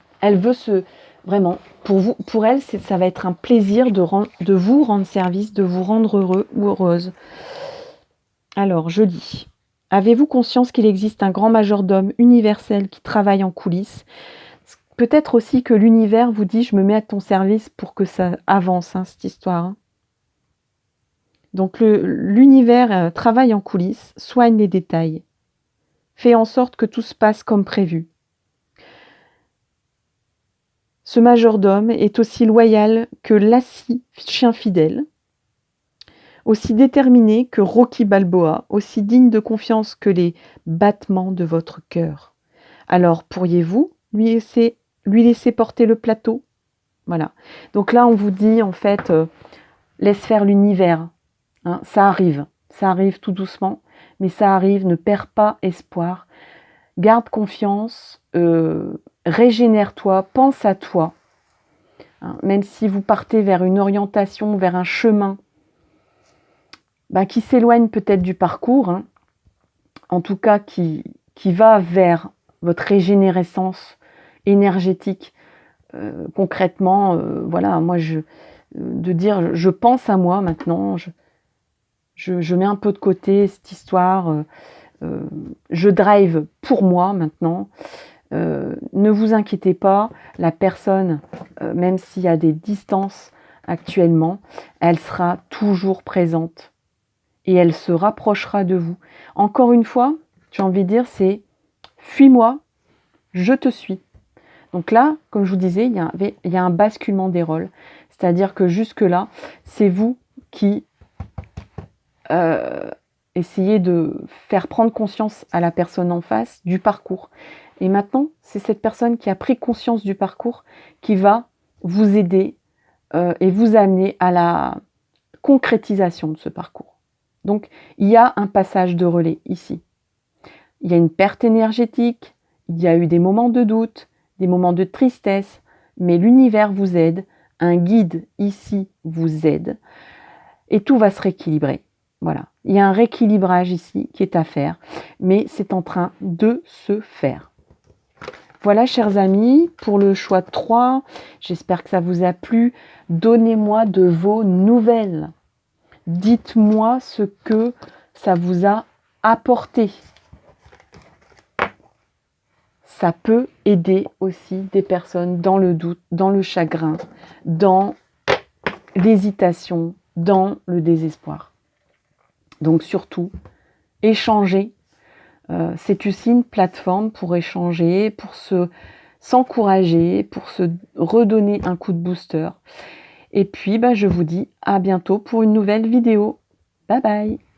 Vraiment, pour elle, ça va être un plaisir de vous rendre service, de vous rendre heureux ou heureuse. Alors, je lis. Avez-vous conscience qu'il existe un grand majordome universel qui travaille en coulisses ? Peut-être aussi que l'univers vous dit « je me mets à ton service pour que ça avance, hein, cette histoire. Hein. » Donc, l'univers travaille en coulisses, soigne les détails, fait en sorte que tout se passe comme prévu. Ce majordome est aussi loyal que Lassie, chien fidèle, aussi déterminé que Rocky Balboa, aussi digne de confiance que les battements de votre cœur. Alors, pourriez-vous lui laisser porter le plateau ? Voilà. Donc là, on vous dit, en fait, laisse faire l'univers. Hein, ça arrive tout doucement, mais ça arrive, ne perds pas espoir. Garde confiance, régénère-toi, pense à toi. Hein, même si vous partez vers une orientation, vers un chemin qui s'éloigne peut-être du parcours, hein, en tout cas qui va vers votre régénérescence énergétique. Concrètement, voilà, moi, de dire, je pense à moi maintenant, je mets un peu de côté cette histoire, je drive pour moi maintenant. Ne vous inquiétez pas, la personne, même s'il y a des distances actuellement, elle sera toujours présente et elle se rapprochera de vous. Encore une fois, j'ai envie de dire, c'est fuis-moi, je te suis. Donc là, comme je vous disais, il y a un basculement des rôles. C'est-à-dire que jusque-là, c'est vous qui essayez de faire prendre conscience à la personne en face du parcours. Et maintenant, c'est cette personne qui a pris conscience du parcours qui va vous aider et vous amener à la concrétisation de ce parcours. Donc, il y a un passage de relais ici. Il y a une perte énergétique, il y a eu des moments de doute, des moments de tristesse, mais l'univers vous aide, un guide ici vous aide, et tout va se rééquilibrer. Voilà, il y a un rééquilibrage ici qui est à faire, mais c'est en train de se faire. Voilà, chers amis, pour le choix 3, j'espère que ça vous a plu. Donnez-moi de vos nouvelles. Dites-moi ce que ça vous a apporté. Ça peut aider aussi des personnes dans le doute, dans le chagrin, dans l'hésitation, dans le désespoir. Donc surtout, échanger. C'est aussi une plateforme pour échanger, pour s'encourager, pour se redonner un coup de booster. Et puis, je vous dis à bientôt pour une nouvelle vidéo. Bye bye!